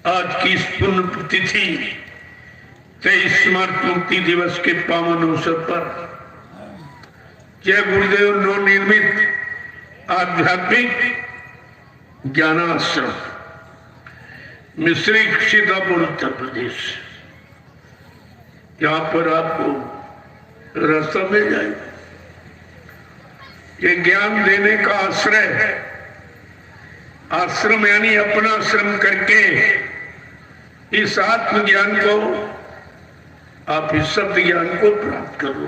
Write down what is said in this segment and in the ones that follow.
आज की इस पुण्य तिथि 23 मार्च मुक्ति दिवस के पावन अवसर पर जय गुरुदेव नवनिर्मित आध्यात्मिक ज्ञानाश्रम मिश्री सीतापुर उत्तर प्रदेश, यहाँ पर आपको रास्ता मिल जाएगा। ये ज्ञान देने का आश्रय है। आश्रम यानी अपना श्रम करके इस आत्मज्ञान को, आप इस शब्द ज्ञान को प्राप्त करो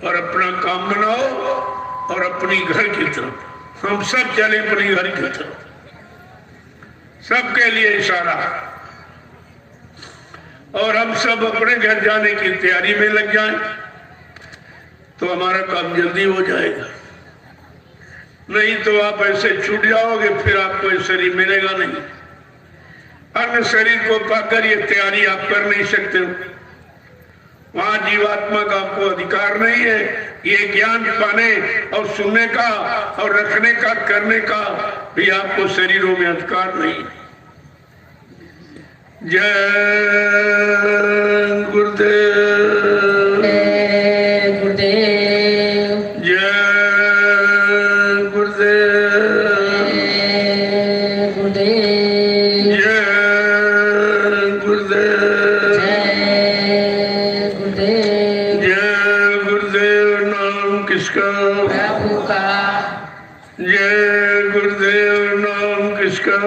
और अपना काम बनाओ और अपनी घर की तरफ हम सब चले, अपनी घर की तरफ। सबके लिए इशारा और हम सब अपने घर जाने की तैयारी में लग जाएं तो हमारा काम जल्दी हो जाएगा। नहीं तो आप ऐसे छूट जाओगे, फिर आपको ये शरीर मिलेगा नहीं। अन्य शरीर को पाकर ये तैयारी आप कर नहीं सकते। वहां जीवात्मा का आपको अधिकार नहीं है। ये ज्ञान पाने और सुनने का और रखने का, करने का भी आपको शरीरों में अधिकार नहीं। जय गुरुदेव, जय गुरुदेव, जय गुरुदेव, जय गुरुदेव, जय गुरुदेव, जय गुरुदेव। जय गुरुदेव। नाम किसका? प्रभु का, जय गुरुदेव। नाम किसका?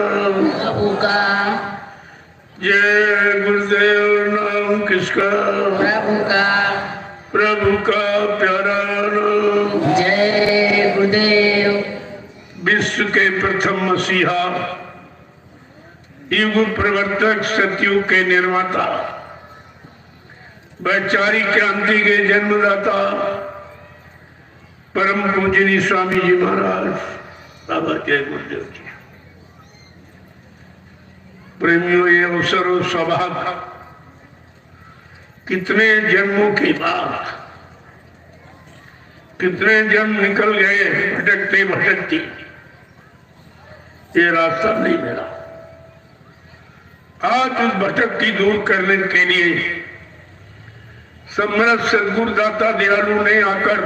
प्रभु का, जय गुरुदेव। नाम किसका? प्रभु का, प्रभु का प्यारा नाम। जय गुरुदेव। विश्व के प्रथम मसीहा, युग प्रवर्तक, सतयुग के निर्माता, वैचारिक क्रांति के जन्मदाता, परम पूजनीय स्वामी जी महाराज बाबा जय गुरुदेव जी। प्रेमियों, ये अवसर और सौभाग्य कितने जन्मों के बाद, कितने जन्म निकल गए भटकते भटकती, ये रास्ता नहीं मिला। आज उस भटकती दूर करने के लिए समर्थ सद्गुरुदाता दयालु ने आकर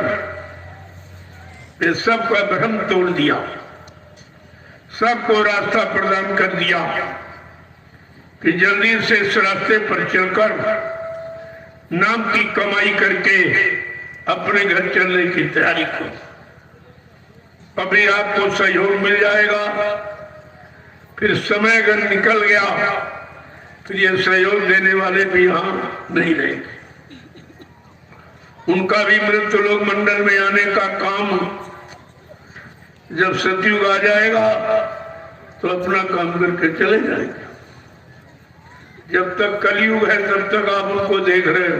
ये सबका भ्रम तोड़ दिया, सबको रास्ता प्रदान कर दिया कि जल्दी से इस रास्ते पर चलकर नाम की कमाई करके अपने घर चलने की तैयारी करो। अभी आपको सहयोग मिल जाएगा, फिर समय अगर निकल गया फिर ये सहयोग देने वाले भी यहाँ नहीं रहेंगे। उनका भी मृत्यु लोक मंडल में आने का काम जब सतयुग आ जाएगा तो अपना काम करके चले जाएंगे। जब तक कलयुग है तब तक आप उनको देख रहे हो,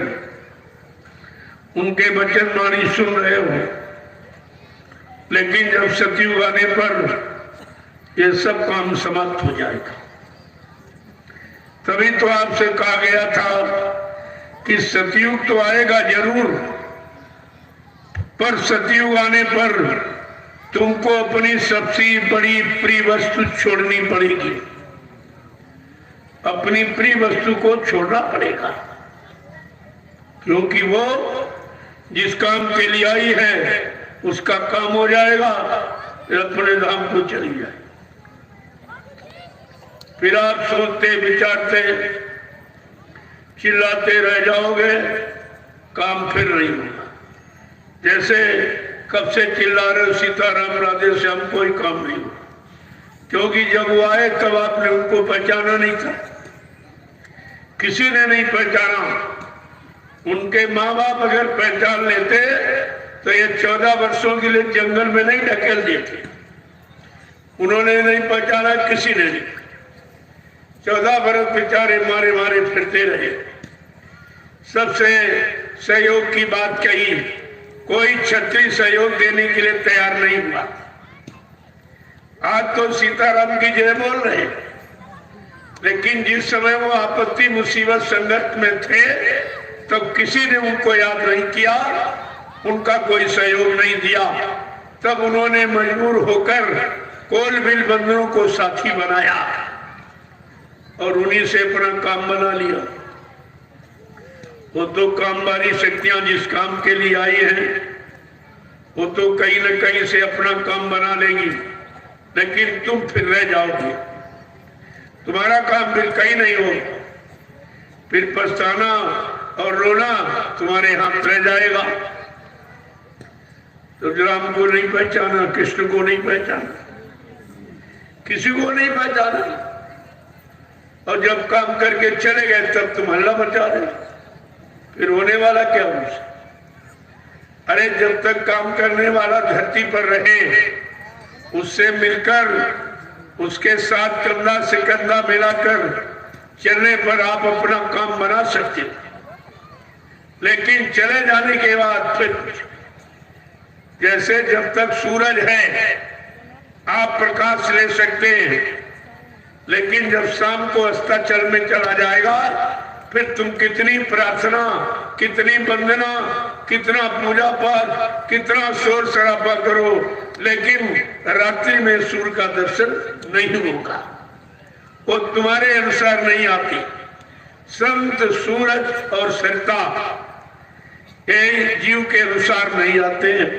उनके वचन वाणी सुन रहे हो, लेकिन जब सतयुग आने पर ये सब काम समाप्त हो जाएगा। तभी तो आपसे कहा गया था कि सतयुग तो आएगा जरूर, पर सतयुग आने पर तुमको अपनी सबसे बड़ी प्रिय वस्तु छोड़नी पड़ेगी। अपनी प्रिय वस्तु को छोड़ना पड़ेगा, क्योंकि वो जिस काम के लिए आई है उसका काम हो जाएगा, फिर अपने धाम को चली जाए। फिर आप सोचते विचारते चिल्लाते रह जाओगे, काम फिर नहीं होगा। जैसे कब से चिल्ला रहे सीताराम राधे श्याम, कोई काम नहीं हुआ, क्योंकि जब वो आए तब आपने उनको पहचाना नहीं था, किसी ने नहीं पहचाना। उनके माँ बाप अगर पहचान लेते तो ये 14 वर्षों के लिए जंगल में नहीं ढकेल देते। उन्होंने नहीं पहचाना, किसी ने नहीं। 14 वर्ष बेचारे मारे मारे फिरते रहे। सबसे सहयोग की बात कही, कोई क्षत्रिय सहयोग देने के लिए तैयार नहीं हुआ। आज तो सीताराम की जय बोल रहे, लेकिन जिस समय वो आपत्ति मुसीबत संकट में थे तब किसी ने उनको याद नहीं किया, उनका कोई सहयोग नहीं दिया। तब उन्होंने मजबूर होकर कोल बिल बंधुओं को साथी बनाया और उन्हीं से अपना काम बना लिया। वो तो काम वाली शक्तियां जिस काम के लिए आई हैं वो तो कहीं न कहीं से अपना काम बना लेंगी, लेकिन तुम फिर रह जाओगे, तुम्हारा काम फिर कहीं नहीं हो, फिर पछताना और रोना तुम्हारे हाथ रह जाएगा। तो राम को नहीं पहचाना, कृष्ण को नहीं पहचाना, किसी को नहीं पहचाना, और जब काम करके चले गए तब तुम हल्ला मचा रहे, फिर होने वाला क्या उनसे? अरे जब तक काम करने वाला धरती पर रहे, उससे मिलकर, उसके साथ कंधा से कंधा मिलाकर चलने पर आप अपना काम बना सकते हो, लेकिन चले जाने के बाद फिर जैसे जब तक सूरज है आप प्रकाश ले सकते हैं, लेकिन जब शाम को अस्ताचल में चला जाएगा फिर तुम कितनी प्रार्थना, कितनी वंदना, कितना पूजा पाठ, कितना शोर शराबा करो, लेकिन रात्रि में सूर्य का दर्शन नहीं होगा, वो तुम्हारे अनुसार नहीं आती। संत सूरज और सरिता ये जीव के अनुसार नहीं आते हैं,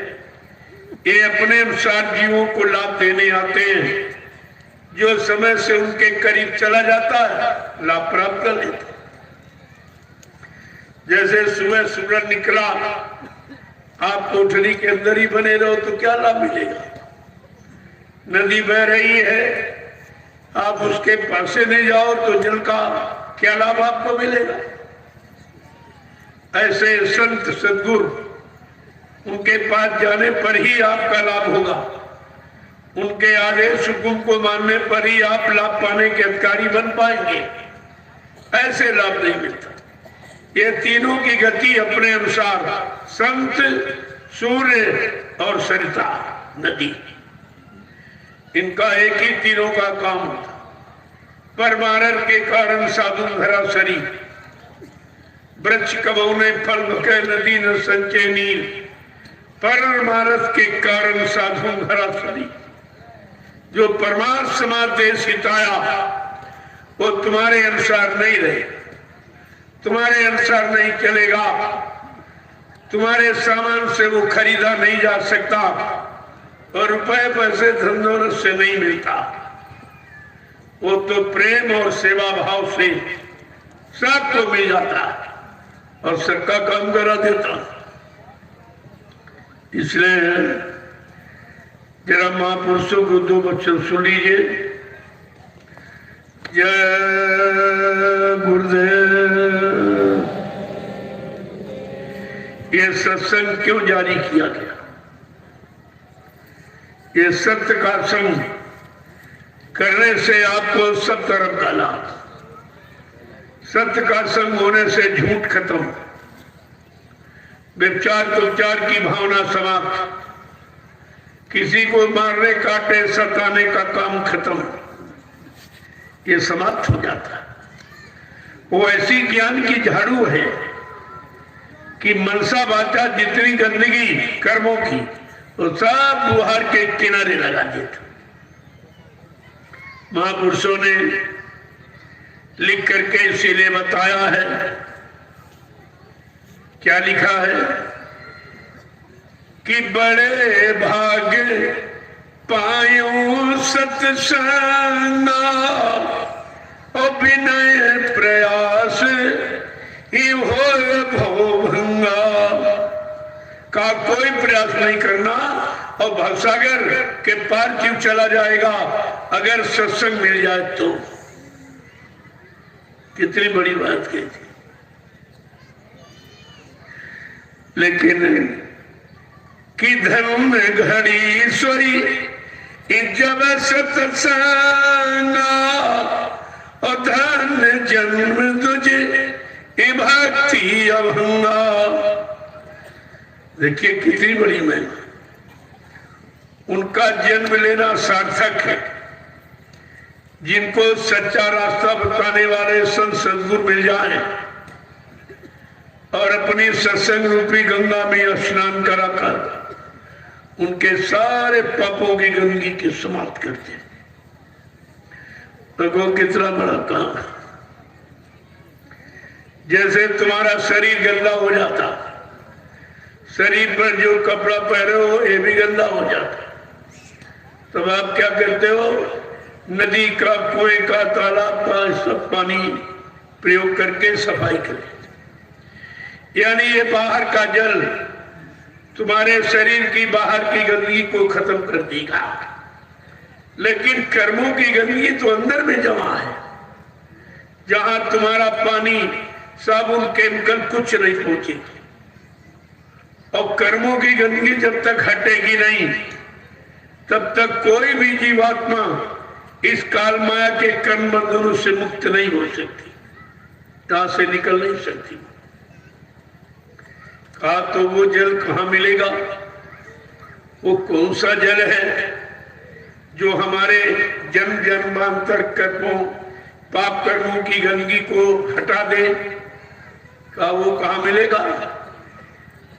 ये अपने अनुसार जीवों को लाभ देने आते हैं। जो समय से उनके करीब चला जाता है लाभ प्राप्त कर लेते। जैसे सुबह सूरज निकला, आप कोठरी के अंदर ही बने रहो तो क्या लाभ मिलेगा? नदी बह रही है, आप उसके पास से नहीं जाओ तो जल का क्या लाभ आपको मिलेगा? ऐसे संत सद्गुरु, उनके पास जाने पर ही आपका लाभ होगा, उनके आदेश हुकुम को मानने पर ही आप लाभ पाने के अधिकारी बन पाएंगे, ऐसे लाभ नहीं मिलता। ये तीनों की गति अपने अनुसार, संत, सूर्य और सरिता नदी, इनका एक ही तीनों का काम होता। परमानंद के कारण साधु धरा सरी, वृक्ष कबौने फल के नदी न संचे नीर, परमानंद के कारण साधु धरा सरी। जो परमार्थ समाज देश हिताया वो तुम्हारे अनुसार नहीं रहे, तुम्हारे अनुसार नहीं चलेगा, तुम्हारे सामान से वो खरीदा नहीं जा सकता और रुपए पैसे धन दौलत से नहीं मिलता, वो तो प्रेम और सेवा भाव से सबको मिल जाता और सबका काम करा देता। इसलिए जरा महापुरुषों को दो वचन सुन लीजिए। जय गुरुदेव। ये सत्संग क्यों जारी किया गया? ये सत्य का संग करने से आपको सब तरफ का लाभ, सत्य का संग होने से झूठ खत्म, व्यभिचार उपचार की भावना समाप्त, किसी को मारने काटे सताने का काम खत्म, ये समाप्त हो जाता है। वो ऐसी ज्ञान की झाड़ू है कि मनसा वाचा जितनी गंदगी कर्मों की वो सब बुहार के किनारे लगा देता। महापुरुषों ने लिख करके इसीलिए बताया है, क्या लिखा है कि बड़े भाग पायूं सत्संगा और विनय प्रयास ही हो भवभंगा। का कोई प्रयास नहीं करना और भवसागर के पार क्यों चला जाएगा अगर सत्संग मिल जाए तो। कितनी बड़ी बात कही थी। लेकिन कि धर्म घड़ी सोई जब सत्संगा और धन जन्म तुझे भक्ति अभंगा। देखिए कितनी बड़ी महिमा, उनका जन्म लेना सार्थक है। जिनको सच्चा रास्ता बताने वाले संत सद्गुरु मिल जाए और अपनी सत्संग रूपी गंगा में स्नान कराकर उनके सारे पापों की गंदगी के समाप्त करते हैं। तो वो कितना बड़ा काम है। जैसे तुम्हारा शरीर गंदा हो जाता, शरीर पर जो कपड़ा पहने हो ये भी गंदा हो जाता, तब आप क्या करते हो? नदी का, कुएं का, तालाब का सब पानी प्रयोग करके सफाई करें। यानी ये बाहर का जल तुम्हारे शरीर की बाहर की गंदगी को खत्म कर देगा, लेकिन कर्मों की गंदगी तो अंदर में जमा है। जहां तुम्हारा पानी, साबुन, केमिकल कुछ नहीं पहुंचेगी। और कर्मों की गंदगी जब तक हटेगी नहीं, तब तक कोई भी जीवात्मा इस काल माया के कर्म बंधनों से मुक्त नहीं हो सकती, यहां से निकल नहीं सकती। कहा तो वो जल कहां मिलेगा? वो कौन सा जल है जो हमारे जन्म जन्मांतर कर्मों, पाप कर्मों की गंदगी को हटा दे? कहा वो कहां मिलेगा?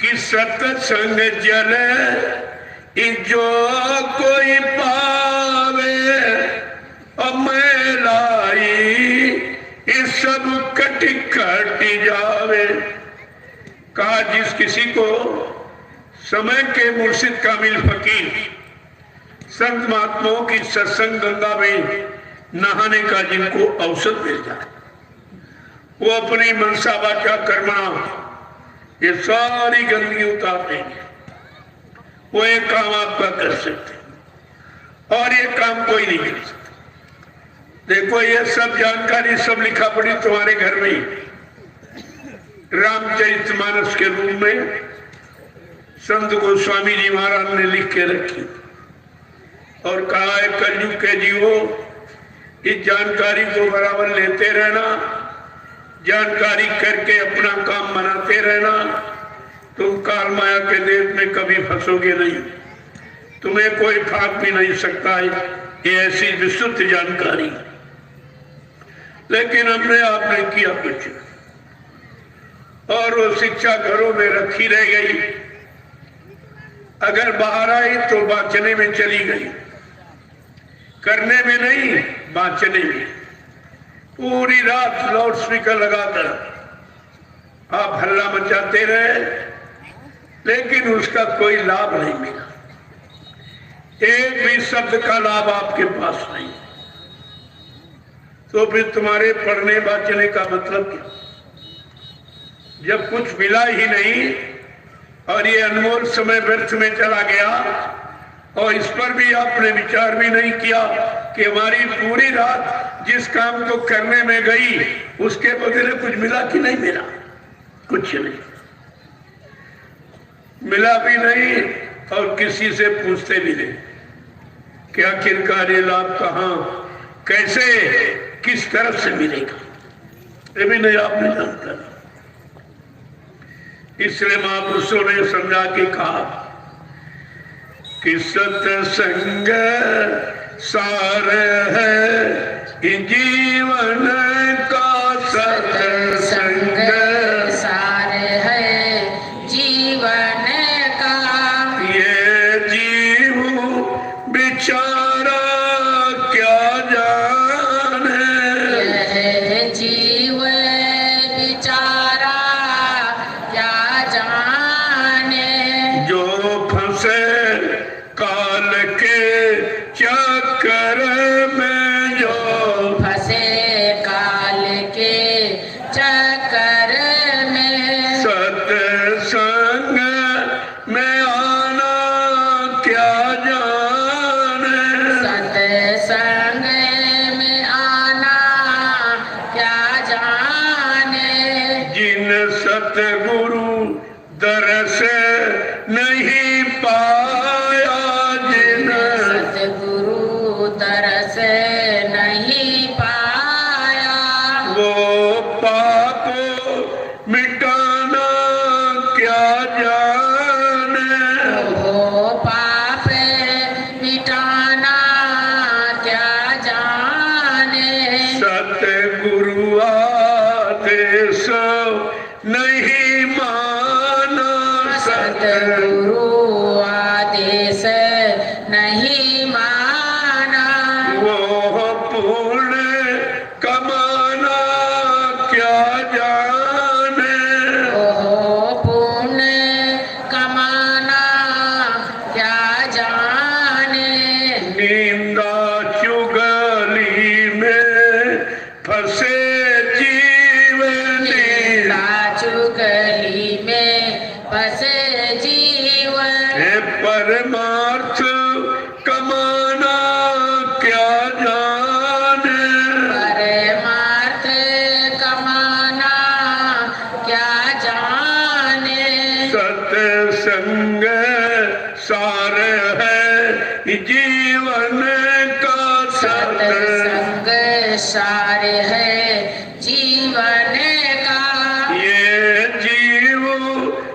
कि सत्संग जल जो कोई पावे मैलाई इस सब कटी कटी जावे। कहा जिस किसी को समय के मुर्शिद कामिल फकीर संत महात्माओं की सत्संग गंगा में नहाने का जिनको अवसर मिल जाए, वो अपनी मनसा वाचा कर्मणा ये सारी गंदगी उतार देंगे। वो एक काम आपका कर सकते और ये काम कोई नहीं कर सकता। देखो ये सब जानकारी सब लिखा पड़ी तुम्हारे घर में रामचरितमानस के रूप में संत गोस्वामी जी महाराज ने लिख के रखी और कहा है कलयुग के जीवो इस जानकारी को बराबर लेते रहना, जानकारी करके अपना काम बनाते रहना, तुम काल माया के देश में कभी फंसोगे नहीं, तुम्हें कोई फाक भी नहीं सकता है। ये ऐसी विशुद्ध जानकारी, लेकिन हमने आपने किया कुछ और वो शिक्षा घरों में रखी रह गई। अगर बाहर आई तो बांचने में चली गई, करने में नहीं बांचने में। पूरी रात लाउड स्पीकर लगाकर आप हल्ला मचाते रहे, लेकिन उसका कोई लाभ नहीं मिला। एक भी शब्द का लाभ आपके पास नहीं, तो फिर तुम्हारे पढ़ने बांचने का मतलब क्या? जब कुछ मिला ही नहीं और ये अनमोल समय व्यर्थ में चला गया, और इस पर भी आपने विचार भी नहीं किया कि हमारी पूरी रात जिस काम को करने में गई उसके बदले कुछ मिला कि नहीं मिला? कुछ नहीं मिला भी नहीं, और किसी से पूछते भी नहीं कि आखिरकार ये लाभ कहां, कैसे, किस तरफ से मिलेगा, ये भी नहीं आपने जानता। इसलिए महापुरुषों ने समझा के कहा कि सत्संग सार है जीवन का, सत्संग सार है जीवन का। ये जीव बेचारा क्या जाने, यह जीव बेचारा क्या जाने। जो फंसे काल के चक्कर में, जो फंसे काल के चक्कर में। सत्संग में आना क्या जाने, सत्संग में आना क्या जाने। जिन सतगुरु दरस नहीं पाया, जिन सतगुरु तरस नहीं पाया। वो पाप मिटाना क्या जाने, वो पाप मिटाना क्या जाने। सतगुरु आदेश नहीं माना, सतगुरु आदेश नहीं माना। वो पूर्ण कमाना क्या जाने, ओहो पुण्य कमाना क्या जाने, निंदा चुगली में फंसे जीवन, चुगली में फंसे जीवन, हे परमार्थ कमाना क्या जाने, परमार्थ कमाना क्या जाने, सत्संग सार है जीवन का, सत्संग सार है जीवन का, ये जीव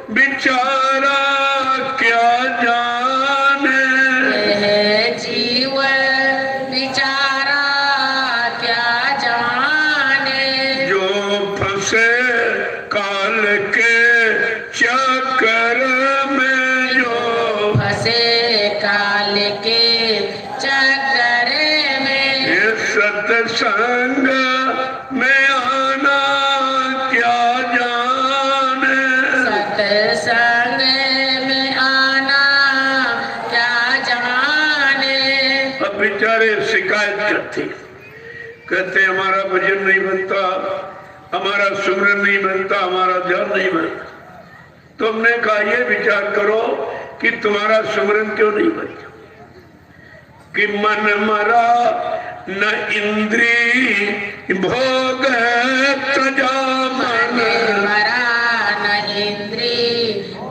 बिचारा क्या जाने, यह जीव बिचारा क्या जाने, जो फंसे काल के चक्कर में, जो फंसे काल के चक्कर में, ये सत्संग में आना क्या जाने, सत्संग में आना क्या जाने, अब बेचारे शिकायत करते, कहते हमारा भजन नहीं बनता, हमारा सुमरन नहीं बनता, हमारा ध्यान नहीं बनता। तुमने कहा ये विचार करो कि तुम्हारा सुमरन क्यों नहीं बनता, कि मन मरा न इंद्री भोग तजा मन, मरा न इंद्री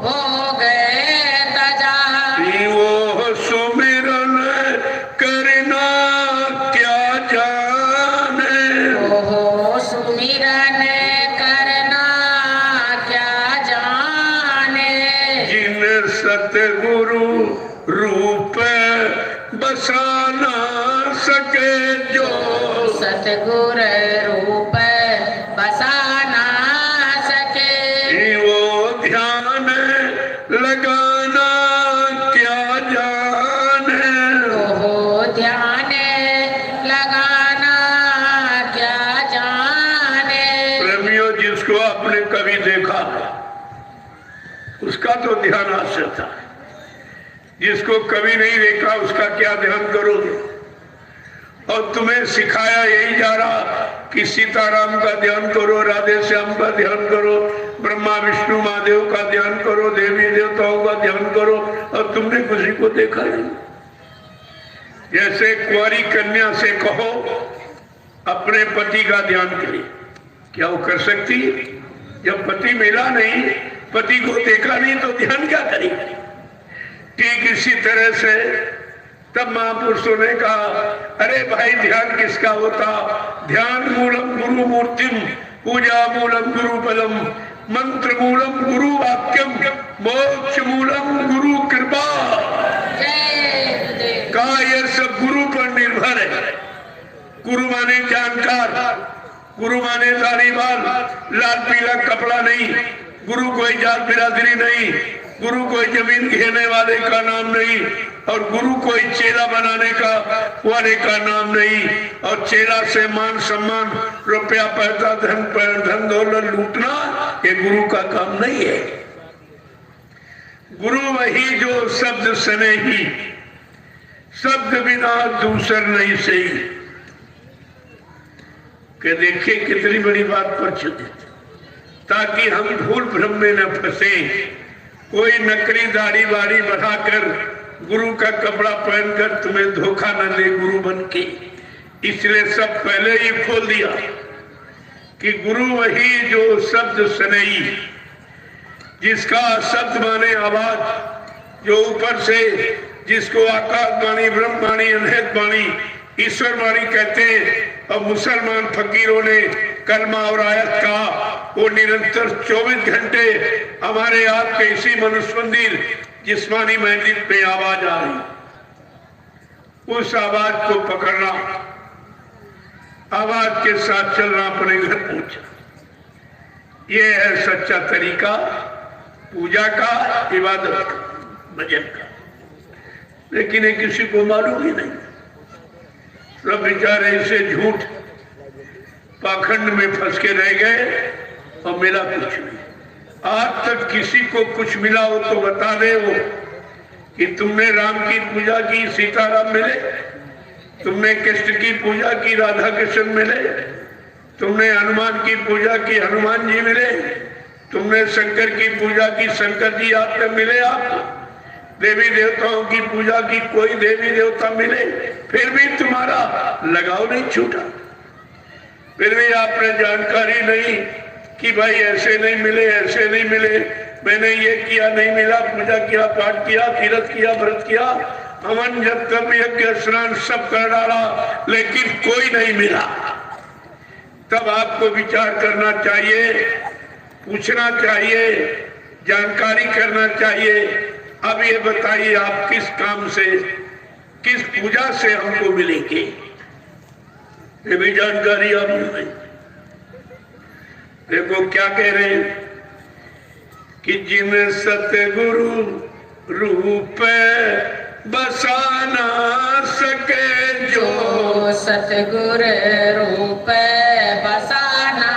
हो गए तजा, वो सुमिरन करना क्या जाने, ओहो सुमिरन करना क्या जाने, जिन सतगुरु रूप बसा ना सके, जो सतगुर रूप बसा ना सके, वो ध्यान लगाना क्या जाने, ओहो ध्यान लगाना क्या जाने, प्रेमियों जिसको आपने कभी देखा उसका तो ध्यान आश्चर्य है, जिसको कभी नहीं देखा उसका क्या ध्यान करोगे। और तुम्हें सिखाया यही जा रहा कि सीताराम का ध्यान करो, राधे श्याम का ध्यान करो, ब्रह्मा विष्णु महादेव का ध्यान करो, देवी देवताओं का ध्यान करो, और तुमने किसी को देखा नहीं। जैसे कुंवारी कन्या से कहो अपने पति का ध्यान करे, क्या वो कर सकती? जब पति मिला नहीं, पति को देखा नहीं, तो ध्यान क्या करेगी? ठीक इसी तरह से तब महापुरुषों ने कहा, अरे भाई ध्यान किसका होता? ध्यान मूलम गुरु मूर्तिम, पूजा मूलम गुरु पदम, मंत्र मूलम गुरु वाक्यम, मोक्ष मूलम गुरु कृपा। कहा यह सब गुरु पर निर्भर है। गुरु माने जानकार, गुरु माने दाढ़ीवाल, लाल पीला कपड़ा नहीं, गुरु कोई जात बिरादरी नहीं, गुरु कोई जमीन घेरने वाले का नाम नहीं, और गुरु कोई चेला बनाने का वाले का नाम नहीं, और चेला से मान सम्मान, रुपया पैसा, धन दौलत लूटना ये गुरु का काम नहीं है। गुरु वही जो शब्द सने ही, शब्द बिना दूसर नहीं सही। कि देखिए कितनी बड़ी बात पर चुके, ताकि हम भूल भ्रम में न फंसे। कोई नकली दाढ़ी वाड़ी बढ़ाकर गुरु का कपड़ा पहनकर तुम्हें धोखा न दे गुरु बन के। इसलिए सब पहले ही खोल दिया कि गुरु वही जो शब्द सनई, जिसका शब्द माने आवाज, जो ऊपर से, जिसको आकाश वाणी, ब्रह्म वाणी, अनहद वाणी, ईश्वर वाणी कहते हैं। और मुसलमान फकीरों ने कलमा और आयत का वो निरंतर 24 घंटे हमारे आपके इसी मनुष्य मंदिर जिस्मानी मंदिर पे आवाज आ रही, उस आवाज को पकड़ना, आवाज के साथ चलना, अपने घर पहुंचा, ये है सच्चा तरीका पूजा का, इबादत का, भजन का। लेकिन ये किसी को मालूम ही नहीं। सब बेचारे इसे झूठ पाखंड में फंस के रह गए और मिला कुछ नहीं। आज तक किसी को कुछ मिला हो तो बता दे वो कि तुमने राम की पूजा की, सीताराम मिले, तुमने कृष्ण की पूजा की, राधा कृष्ण मिले, तुमने हनुमान की पूजा की, हनुमान जी मिले, तुमने शंकर की पूजा की, शंकर जी आपने मिले, आपको देवी देवताओं की पूजा की, कोई देवी देवता मिले, फिर भी तुम्हारा लगाव नहीं छूटा, फिर भी आपने जानकारी नहीं कि भाई ऐसे नहीं मिले, ऐसे नहीं मिले, मैंने ये किया नहीं मिला, पूजा किया, पाठ किया, तीर्थ किया, व्रत किया, हवन जब तब यज्ञ स्नान सब कर डाला, लेकिन कोई नहीं मिला। तब आपको विचार करना चाहिए, पूछना चाहिए, जानकारी करना चाहिए। अब ये बताइए आप किस काम से, किस पूजा से हमको मिलेंगे, ये भी जानकारी आप नहीं। देखो क्या कह रहे हैं कि जिन सतगुरु रूप बसा ना सके, जो सतगुरु रूप बसा ना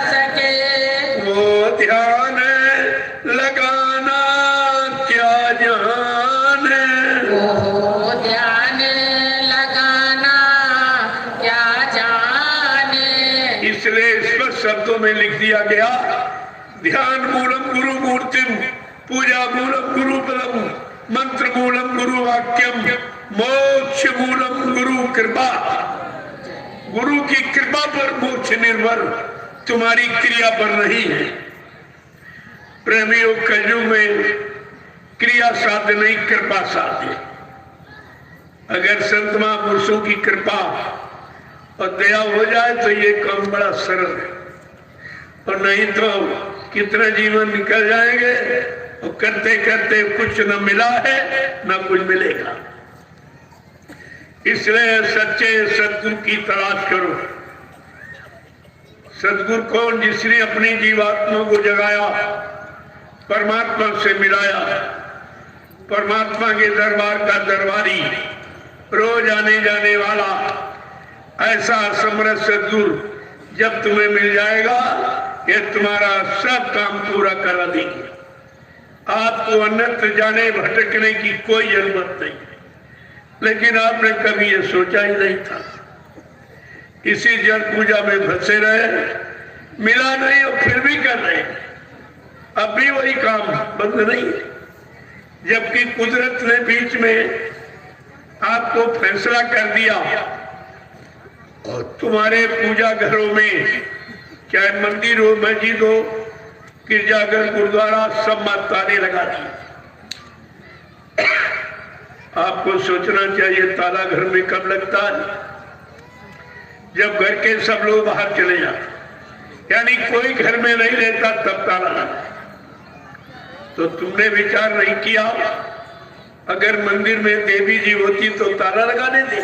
सके, वो ध्यान लगाना क्या जाने, वो ध्यान लगाना क्या जाने। इसलिए स्पष्ट शब्दों में लिख दिया गया, ध्यान मूलम गुरु मूर्तिम, पूजा मूलम गुरु पदम, मंत्र मूलम गुरु वाक्यम, मोक्ष मूलम गुरु कृपा। गुरु की कृपा पर मोक्ष निर्भर, तुम्हारी क्रिया पर नहीं है। प्रेमियों कलयुग में क्रिया साध्य नहीं, कृपा साध्य। अगर संत महापुरुषों की कृपा और दया हो जाए तो ये काम बड़ा सरल है, और नहीं तो कितना जीवन निकल जाएंगे और करते करते कुछ न मिला है न कुछ मिलेगा। इसलिए सच्चे सद्गुरु की तलाश करो। सद्गुरु कौन? जिसने अपनी जीवात्मा को जगाया, परमात्मा से मिलाया, परमात्मा के दरबार का दरबारी, रोज आने जाने वाला ऐसा समर्थ सद्गुरु जब तुम्हें मिल जाएगा, ये तुम्हारा सब काम पूरा करा देंगे। आपको अन्यत्र जाने भटकने की कोई जरूरत नहीं, लेकिन आपने कभी ये सोचा ही नहीं था। इसी जल पूजा में फंसे रहे, मिला नहीं और फिर भी कर रहे, अब भी वही काम बंद नहीं है। जबकि कुदरत ने बीच में आपको फैसला कर दिया और तुम्हारे पूजा घरों में, चाहे मंदिर हो, मस्जिद हो, गिरजाघर, गुरुद्वारा, सब में ताले लगा दिए। आपको सोचना चाहिए ताला घर में कब लगता है? जब घर के सब लोग बाहर चले जाते, यानी कोई घर में नहीं रहता तब ताला लगा। तो तुमने विचार नहीं किया, अगर मंदिर में देवी जी होती तो ताला लगा देते।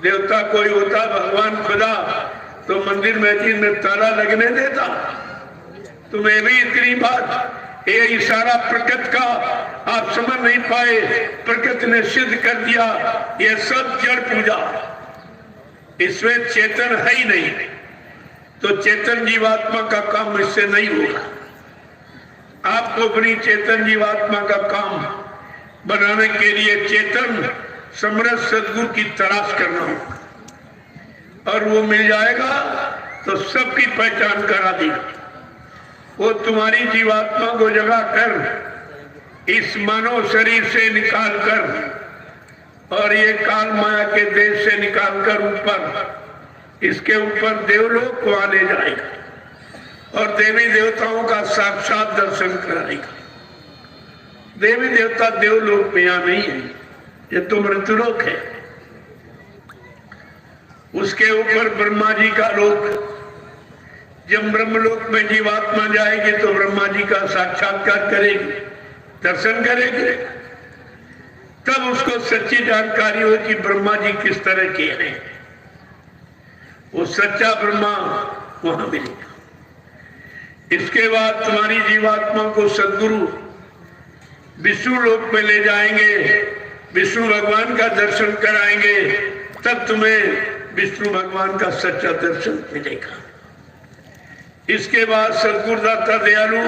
देवता कोई होता, भगवान खुदा, तो मंदिर मस्जिद में ताला लगने देता? तुम्हें भी इतनी बात, ये इशारा प्रकृति का आप समझ नहीं पाए। प्रकृति ने सिद्ध कर दिया ये सब जड़ पूजा, इसमें चेतन है ही नहीं, तो चेतन जीवात्मा का काम इससे नहीं होगा। आपको अपनी चेतन जीवात्मा का काम बनाने के लिए चेतन समर्थ सद्गुरु की तलाश करना होगा, और वो मिल जाएगा तो सबकी पहचान करा देगा। वो तुम्हारी जीवात्मा को जगा कर इस मानव शरीर से निकाल कर और ये काल माया के देश से निकाल कर ऊपर, इसके ऊपर देवलोक को आने जाएगा और देवी देवताओं का साक्षात दर्शन कराएगा। देवी देवता देवलोक में यहाँ नहीं है, ये तो मृत्युलोक है। उसके ऊपर ब्रह्मा जी का लोक, जब ब्रह्मलोक में जीवात्मा जाएगी तो ब्रह्मा जी का साक्षात्कार करेगी, दर्शन करेगी, तब उसको सच्ची जानकारी हो कि ब्रह्मा जी किस तरह के हैं। वो सच्चा ब्रह्मा वहां मिलेगा। इसके बाद तुम्हारी जीवात्मा को सद्गुरु विष्णु लोक में ले जाएंगे, विष्णु भगवान का दर्शन कराएंगे, तब तुम्हें विष्णु भगवान का सच्चा दर्शन मिलेगा। इसके बाद सद्गुरुदाता दयालु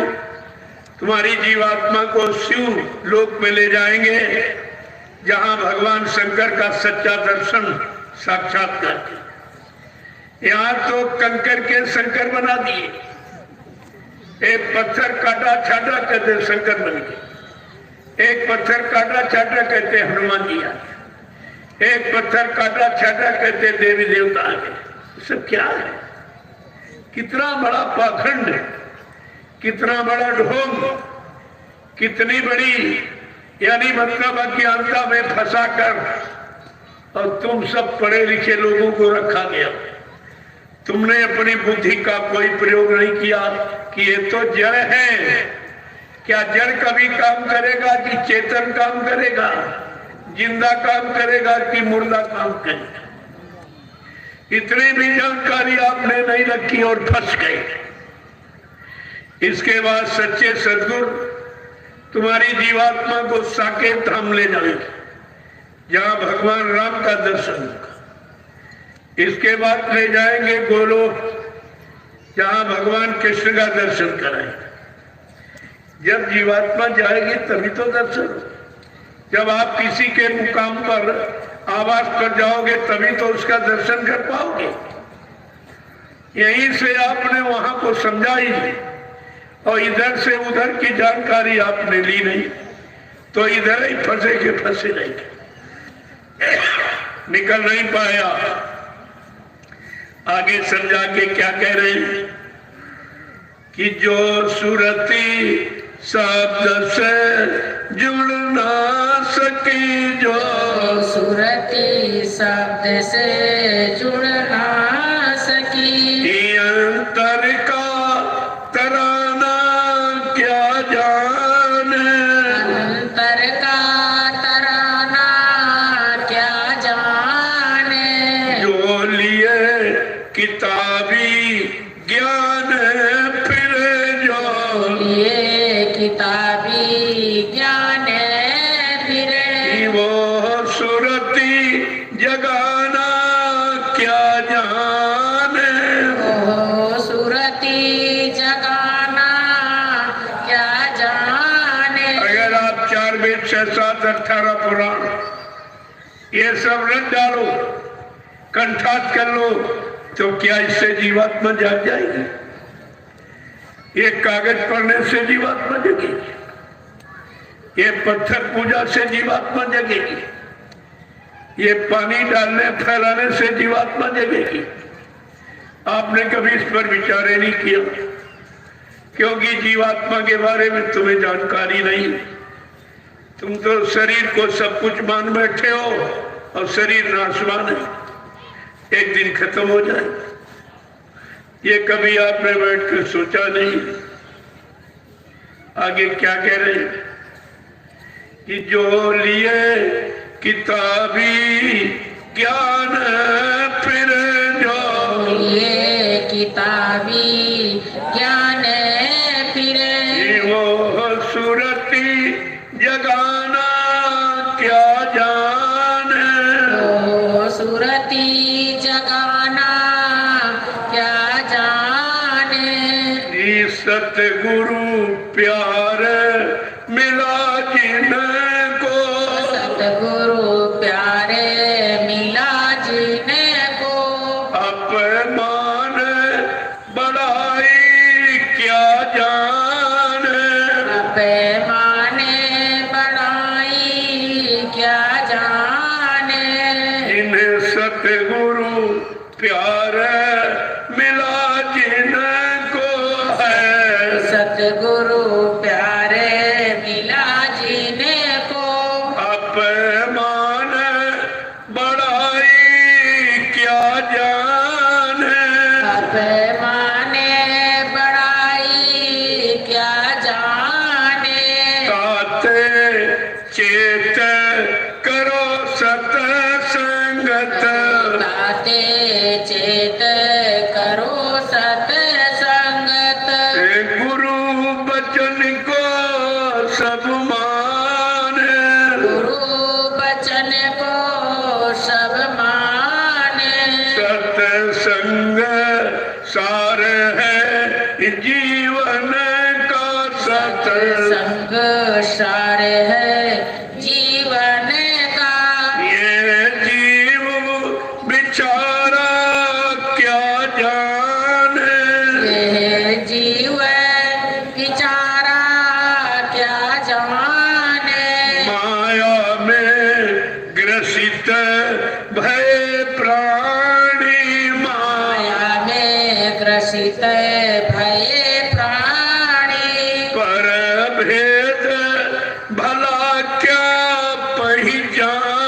तुम्हारी जीवात्मा को शिव लोक में ले जाएंगे, जहां भगवान शंकर का सच्चा दर्शन साक्षात करके। यहां तो कंकर के शंकर बना दिए, एक पत्थर काटा छाटा कहते शंकर बन गए, एक पत्थर काटा छाटा कहते हनुमान जी आ गए, एक पत्थर काटा छाटा कहते देवी देवता आ गए। सब क्या है? कितना बड़ा पाखंड, कितना बड़ा ढोंग, कितनी बड़ी यानी मतलब अज्ञानता में फंसा कर और तुम सब पढ़े लिखे लोगों को रखा गया। तुमने अपनी बुद्धि का कोई प्रयोग नहीं किया कि ये तो जड़ है। क्या जड़ कभी काम करेगा कि चेतन काम करेगा, जिंदा काम करेगा कि मुर्दा काम करेगा? इतनी भी जानकारी आपने नहीं रखी और फंस गए। इसके बाद सच्चे सद्गुरु तुम्हारी जीवात्मा को साकेत धाम ले जाएंगे, जहां भगवान राम का दर्शन होगा। इसके बाद ले जाएंगे गोलोक, जहां भगवान कृष्ण का दर्शन कराएंगे। जब जीवात्मा जाएगी तभी तो दर्शन हो। जब आप किसी के मुकाम पर आवास पर जाओगे तभी तो उसका दर्शन कर पाओगे। यहीं से आपने वहां को समझा ही नहीं और इधर से उधर की जानकारी आपने ली नहीं, तो इधर ही फंसे के फंसे रहेंगे, निकल नहीं पाया। आगे समझा के क्या कह रहे हैं कि जो सुरती शब्द से जुड़ ना सकी, जो सुरती शब्द से जुड़ ना सकी, अंतर का तराना क्या जाने, अंतर का तराना क्या जाने, जो लिए किताबी ज्ञान फिर जो लिए किताबी ज्ञान फिरे, वो सुरती जगाना क्या जाने, ओ सुरती जगाना क्या जाने। अगर आप 4 वेद 6 7 18 पुराण ये सब रट डालो, कंठात कर लो, तो क्या इससे जीवात्मा जाग जाएगी? ये कागज पढ़ने से जीवात्मा जगेगी, ये पत्थर पूजा से जीवात्मा जगेगी, ये पानी डालने फैलाने से जीवात्मा जगेगी? आपने कभी इस पर विचार ही नहीं किया, क्योंकि जीवात्मा के बारे में तुम्हें जानकारी नहीं। तुम तो शरीर को सब कुछ मान बैठे हो और शरीर नाशवान है, एक दिन खत्म हो जाए। ये कभी आपने बैठकर सोचा नहीं। आगे क्या कह रहे हैं कि जो लिए किताबी ज्ञान फिर जो लिए किताबी ज्ञान फिरे, वो सुरती जगाना क्या जाने, ओ सुरती जगाना क्या जाने। सतगुरु प्यार मिला जिनको, सतगुरु प्यारे मिला जिनको, अपमान बढ़ाई क्या जाने, पैमाने बढ़ाई क्या जाने। इन्हें सतगुरु प्यार मिला जिनको है, सतगुरु प्यारे मिला जिनको, अपमान बढ़ाई क्या जाने, पैमाने बढ़ाई क्या जाने। ताते चेत करो सत्संगत, ताते चेत करो सत्संगत, गुरु बचन को सब माने, गुरु बचन को सब माने। सत्संग सार है जीवन का, सत्संग सार है जीवन का। ये जीव बेचारा क्या जाने, ये जीव बेचारा क्या जाने, माया में ग्रसित भय प्राणी, माया में ग्रसित भय प्राणी। पर भेद भला क्या पहचाने,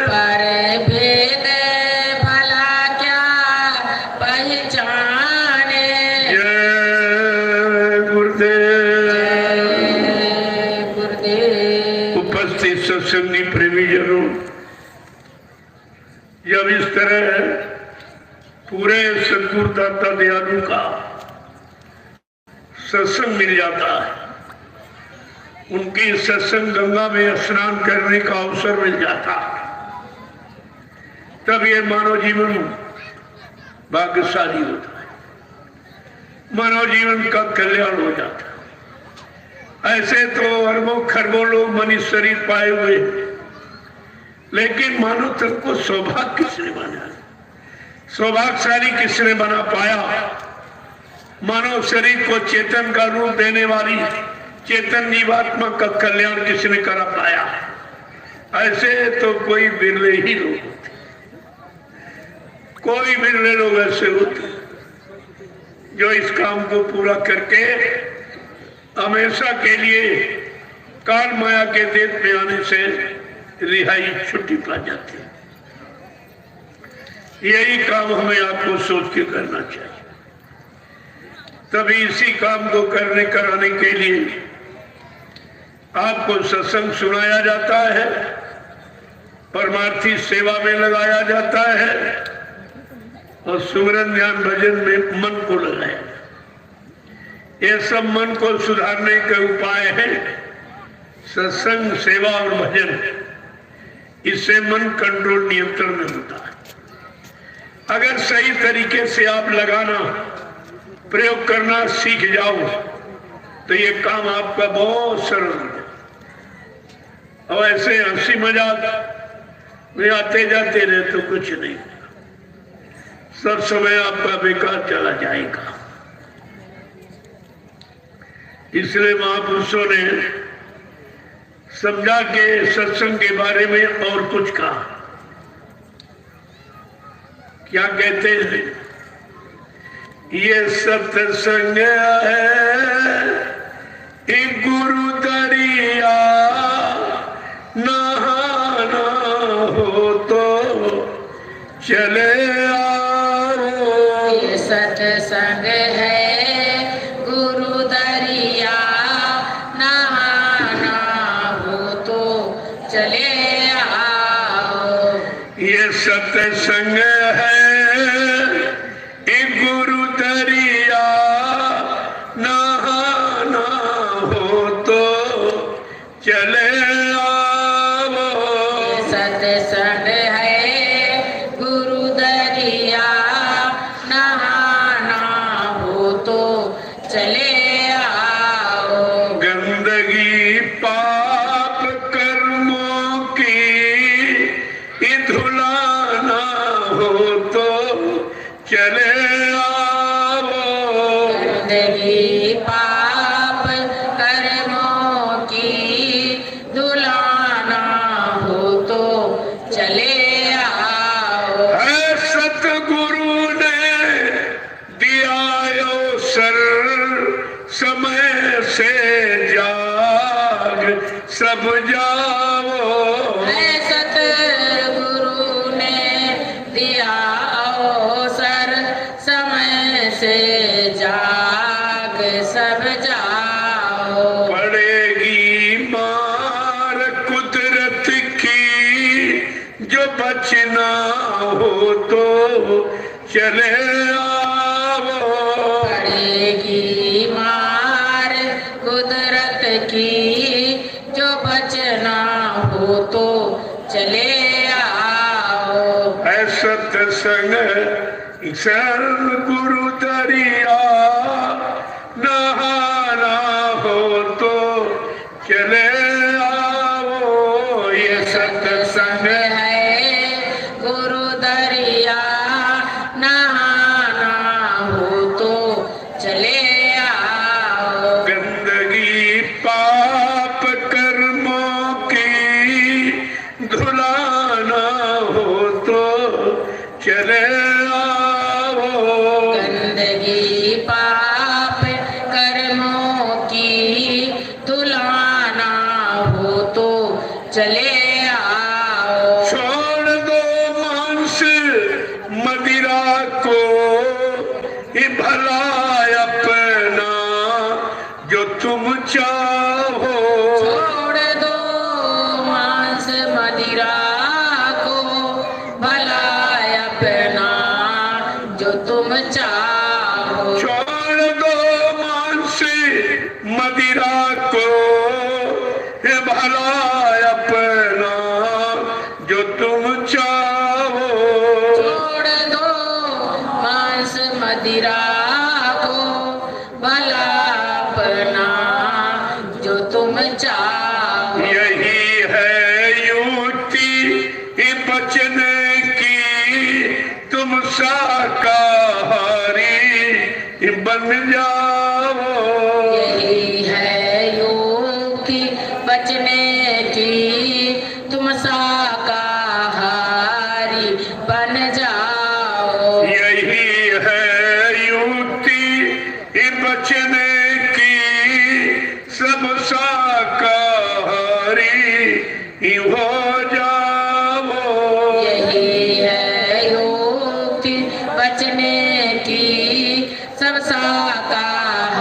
पर भेद भला क्या पहचाने। जय गुरुदेव। जय गुरुदेव। उपस्थित सत्संगी प्रेमीजनों, जब इस तरह पूरे सद्गुरुदाता दयालु का सत्संग मिल जाता है, उनकी सत्संग गंगा में स्नान करने का अवसर मिल जाता है, तब ये मानव जीवन भाग्यशाली होता है, मानव जीवन का कल्याण हो जाता है। ऐसे तो अरबों खरबों लोग मनुष्य शरीर पाए हुए, लेकिन मानव तक को सौभाग्य किसने बनाया, सौभाग्यशाली किसने बना पाया? मानव शरीर को चेतन का रूप देने वाली चेतन जीवात्मा का कल्याण किसने करा पाया? ऐसे तो कोई बिरले ही लोग होते, कोई बिरले लोग ऐसे होते जो इस काम को पूरा करके हमेशा के लिए काल माया के देश में आने से रिहाई छुट्टी पा जाती है। यही काम हमें आपको सोच के करना चाहिए। तभी इसी काम को करने कराने के लिए आपको सत्संग सुनाया जाता है, परमार्थी सेवा में लगाया जाता है और सुमिरन ध्यान भजन में मन को लगाया। ये सब मन को सुधारने के उपाय हैं। सत्संग, सेवा और भजन, इससे मन कंट्रोल नियंत्रण में होता है। अगर सही तरीके से आप लगाना प्रयोग करना सीख जाओ तो ये काम आपका बहुत सरल हो जाए। और ऐसे हंसी मजाक में आते जाते रहे तो कुछ नहीं, सब समय आपका बेकार चला जाएगा। इसलिए महापुरुषों ने समझा के सत्संग के बारे में और कुछ कहा। क्या कहते हैं? ये सत्संग है एक गुरु दरिया, नहाना हो तो चले आओ। ये सत्संग है गुरु दरिया, नहाना हो तो चले आओ। ये सत्संग है एक गुरु दरिया, नहाना हो तो चले आओ। सत्संग है गुरु दरिया, नहाना हो तो चले आओ। गंदगी पाप कर्मों की धुलाना हो तो चले आओ। गंदगी पाप कर्मों की धुलाना हो तो चले आओ। है सतगुरु ने दिया अवसर, समय से जाग सब जाओ। है सतगुरु ने दिया अवसर, समय से जाग सब जाओ। पड़ेगी मार कुदरत की, जो बचना हो तो चले आओ। पड़ेगी मार कुदरत की, जो बचना हो तो चले आओ। है सत्संग गुरु दरिया नहाना हो तो चले आओ, ये सत्संग है गुरु दरिया नहाना हो तो चले आओ। गंदगी पाप कर्मों की धुलाना हो तो चले आओ, गंदगी पाप कर्मों की धुलाना हो तो चले आओ। छोड़ दो मांस मदिरा को, ये भला अपना जो तुम चाहो। छोड़ दो मांस मदिरा को, भला अपना जो तुम चाहो। छोड़ दो मांस मदिरा को, ये भला अपना जो तुम चाहो। छोड़ दो मांस मदिरा को, भला अपना जो तुम चाहो। यही है युक्ति बचने की, तुम शाकाहारी बन जाओ। यही है युक्ति बचने की, तुम शाकाहारी बन जाओ। यही है युक्ति बचने की, सब शाकाहारी हो जाओ। यही है युक्ति बचने की, सब शाकाहारी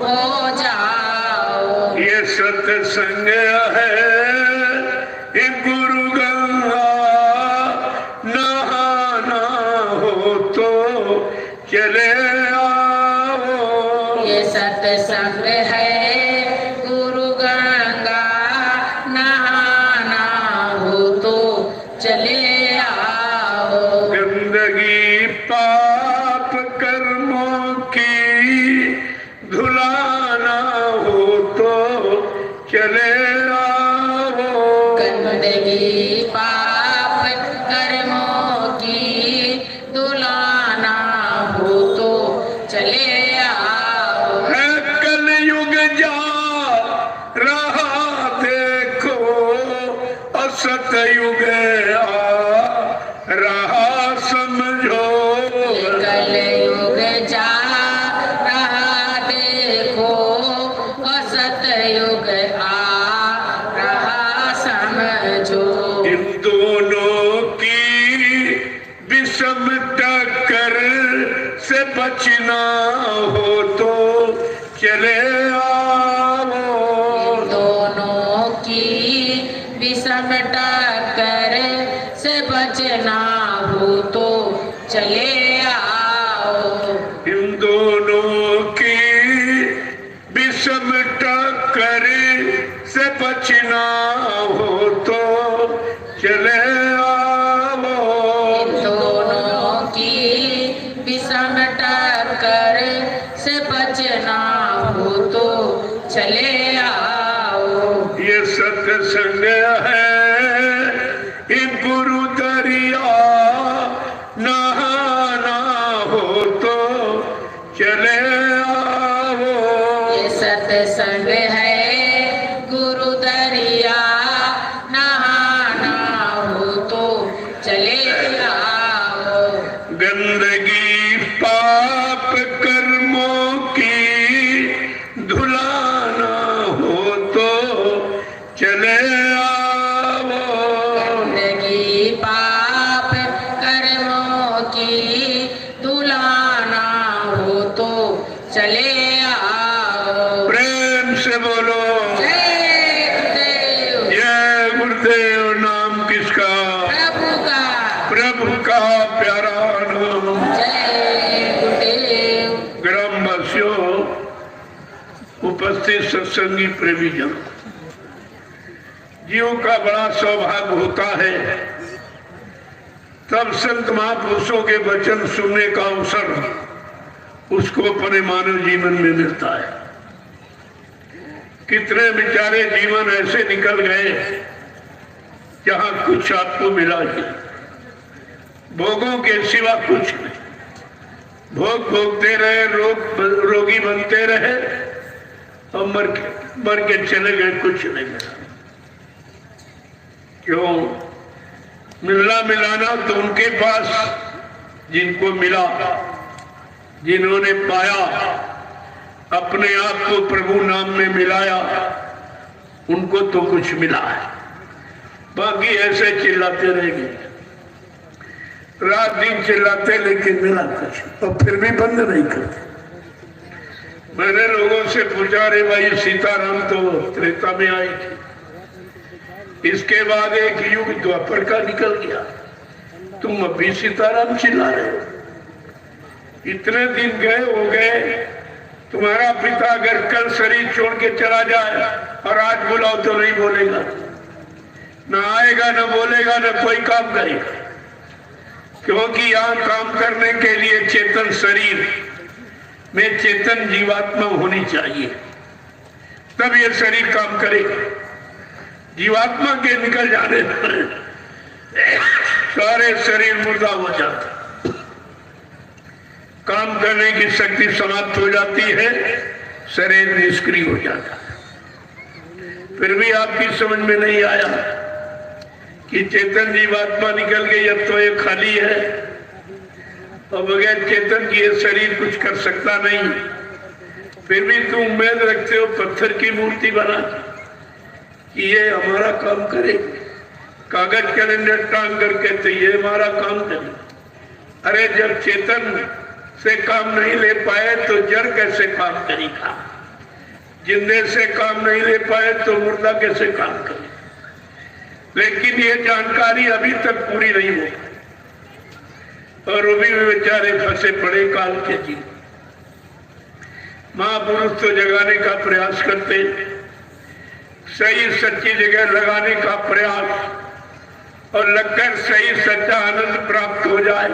हो जाओ। ये सत्संग है, ये गुरु गंगा नहाना हो तो चले आओ। ये सत्संग है गुरु गंगा नहाना हो तो चले आओ। गंदगी पाप कर्मों की धुलाना हो तो चले आओ। गंदगी पाप कर्मों की धुलाना हो तो चले आओ। है कलयुग जा रहा देखो, और सतयुग आ रहा समझो। कलयुग जा रहा देखो, और सतयुग आ रहा समझो। इन दोनों की विषम टक्कर से बचना हो तो चले आओ। दोनों की विषम टक्कर से बचना हो तो चले आओ। इन दोनों की विषम टक्कर से बचना हो तो चले आओ। दोनों की विषम टक्कर से बचना हो तो चले आओ। ये सत्संग है, ये गुरु दरिया नहाना हो तो चले आओ। ये सत्संग है गुरु दरिया नहाना हो तो चले आओ। गंदगी पाप कर्मों की धुलाना हो तो चले आओ। गंदगी पाप कर्मों की धुलाना हो तो चले आओ। प्रेम से बोलो जय गुरुदेव। जय गुरुदेव। नाम किसका? प्रभु का। प्रभु का प्यारा नाम। जय गुरुदेव। ग्रामवासियों, उपस्थित सत्संगी प्रेमी जन, जीव का बड़ा सौभाग्य होता है तब संत महापुरुषों के वचन सुनने का अवसर उसको अपने मानव जीवन में मिलता है। कितने बेचारे जीवन ऐसे निकल गए जहां कुछ आपको मिला ही, भोगों के सिवा कुछ नहीं। भोग भोगते रहे, रोगी बनते रहे और मर के चले गए, कुछ नहीं मिला। क्यों? मिलना मिलाना तो उनके पास जिनको मिला, जिन्होंने पाया, अपने आप को प्रभु नाम में मिलाया, उनको तो कुछ मिला है। बाकी ऐसे चिल्लाते रहेंगे, रात दिन चिल्लाते, लेकिन मिला कुछ, और फिर भी बंद नहीं करते। मैंने लोगों से पूछा, रे भाई सीताराम तो त्रेता में आई थी, इसके बाद एक युग द्वापर का निकल गया, तुम अभी सीताराम चिल्ला रहे हो? इतने दिन गए हो गए, तुम्हारा पिता अगर कल शरीर छोड़ के चला जाए और आज बुलाओ तो नहीं बोलेगा, ना आएगा, ना बोलेगा, ना कोई काम करेगा। क्योंकि यहां काम करने के लिए चेतन शरीर में चेतन जीवात्मा होनी चाहिए, तब ये शरीर काम करेगा। जीवात्मा के निकल जाने पर सारे शरीर मुर्दा हो जाता, काम करने की शक्ति समाप्त हो जाती है, शरीर निष्क्रिय हो जाता है। फिर भी आपकी समझ में नहीं आया कि चेतन जीवात्मा निकल गई, अब तो ये खाली है और बगैर चेतन की ये शरीर कुछ कर सकता नहीं। फिर भी तुम उम्मीद रखते हो पत्थर की मूर्ति बना कि ये हमारा काम करे, कागज कैलेंडर टांग करके तो ये हमारा काम करे। अरे जब चेतन से काम नहीं ले पाए तो जड़ कैसे काम करेगा? जिंदे से काम नहीं ले पाए तो मुर्दा कैसे काम करे? लेकिन ये जानकारी अभी तक पूरी नहीं हो और अभी भी बेचारे फंसे पड़े काल के जी। महापुरुष तो जगाने का प्रयास करते, सही सच्ची जगह लगाने का प्रयास, और लगकर सही सच्चा आनंद प्राप्त हो जाए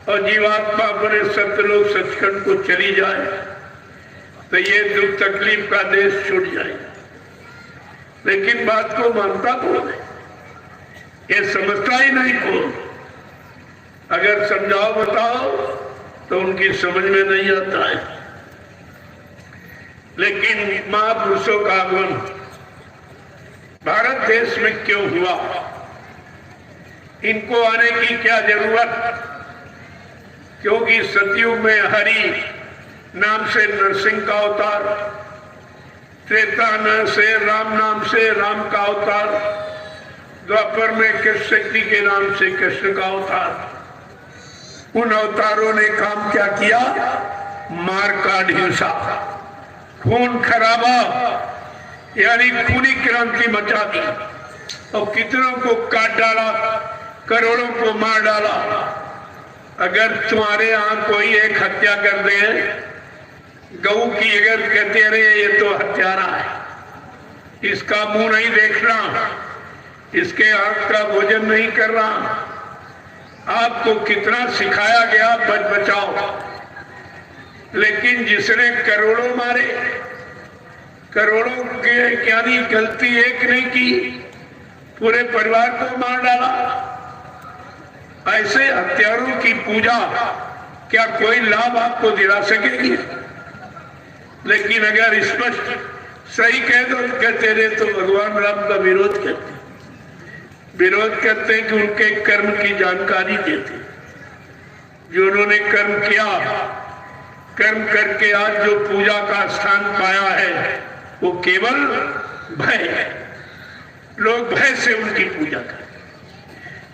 और जीवात्मा अपने सत्यलोक सचखंड को चली जाए तो ये दुख तकलीफ का देश छूट जाए। लेकिन बात को मानता कौन है? ये समझता ही नहीं कौन। अगर समझाओ बताओ तो उनकी समझ में नहीं आता है। लेकिन महापुरुषों का आगमन भारत देश में क्यों हुआ? इनको आने की क्या जरूरत? क्योंकि सतयुग में हरि नाम से नरसिंह का अवतार, त्रेता से राम नाम से राम का अवतार, द्वापर में कृष्ण शक्ति के नाम से कृष्ण का अवतार। उन अवतारों ने काम क्या किया? मार काट हिंसा, खून खराबा, यानी खूनी क्रांति मचा दी और कितनों को काट डाला, करोड़ों को मार डाला। अगर तुम्हारे यहां कोई एक हत्या कर दे, गऊ की, अगर कहते रहे ये तो हत्यारा है, इसका मुंह नहीं देखना, इसके हाथ का भोजन नहीं करना, आपको कितना सिखाया गया बच बचाओ। लेकिन जिसने करोड़ों मारे, करोड़ों के यानी गलती एक नहीं की, पूरे परिवार को मार डाला। ऐसे हत्यारों की पूजा क्या कोई लाभ आपको दिला सकेगी? लेकिन अगर स्पष्ट सही कह दो, कहते रहे तो भगवान राम का विरोध करते कि उनके कर्म की जानकारी देते। जो उन्होंने कर्म किया, कर्म करके आज जो पूजा का स्थान पाया है वो केवल भय है। लोग भय से उनकी पूजा करें,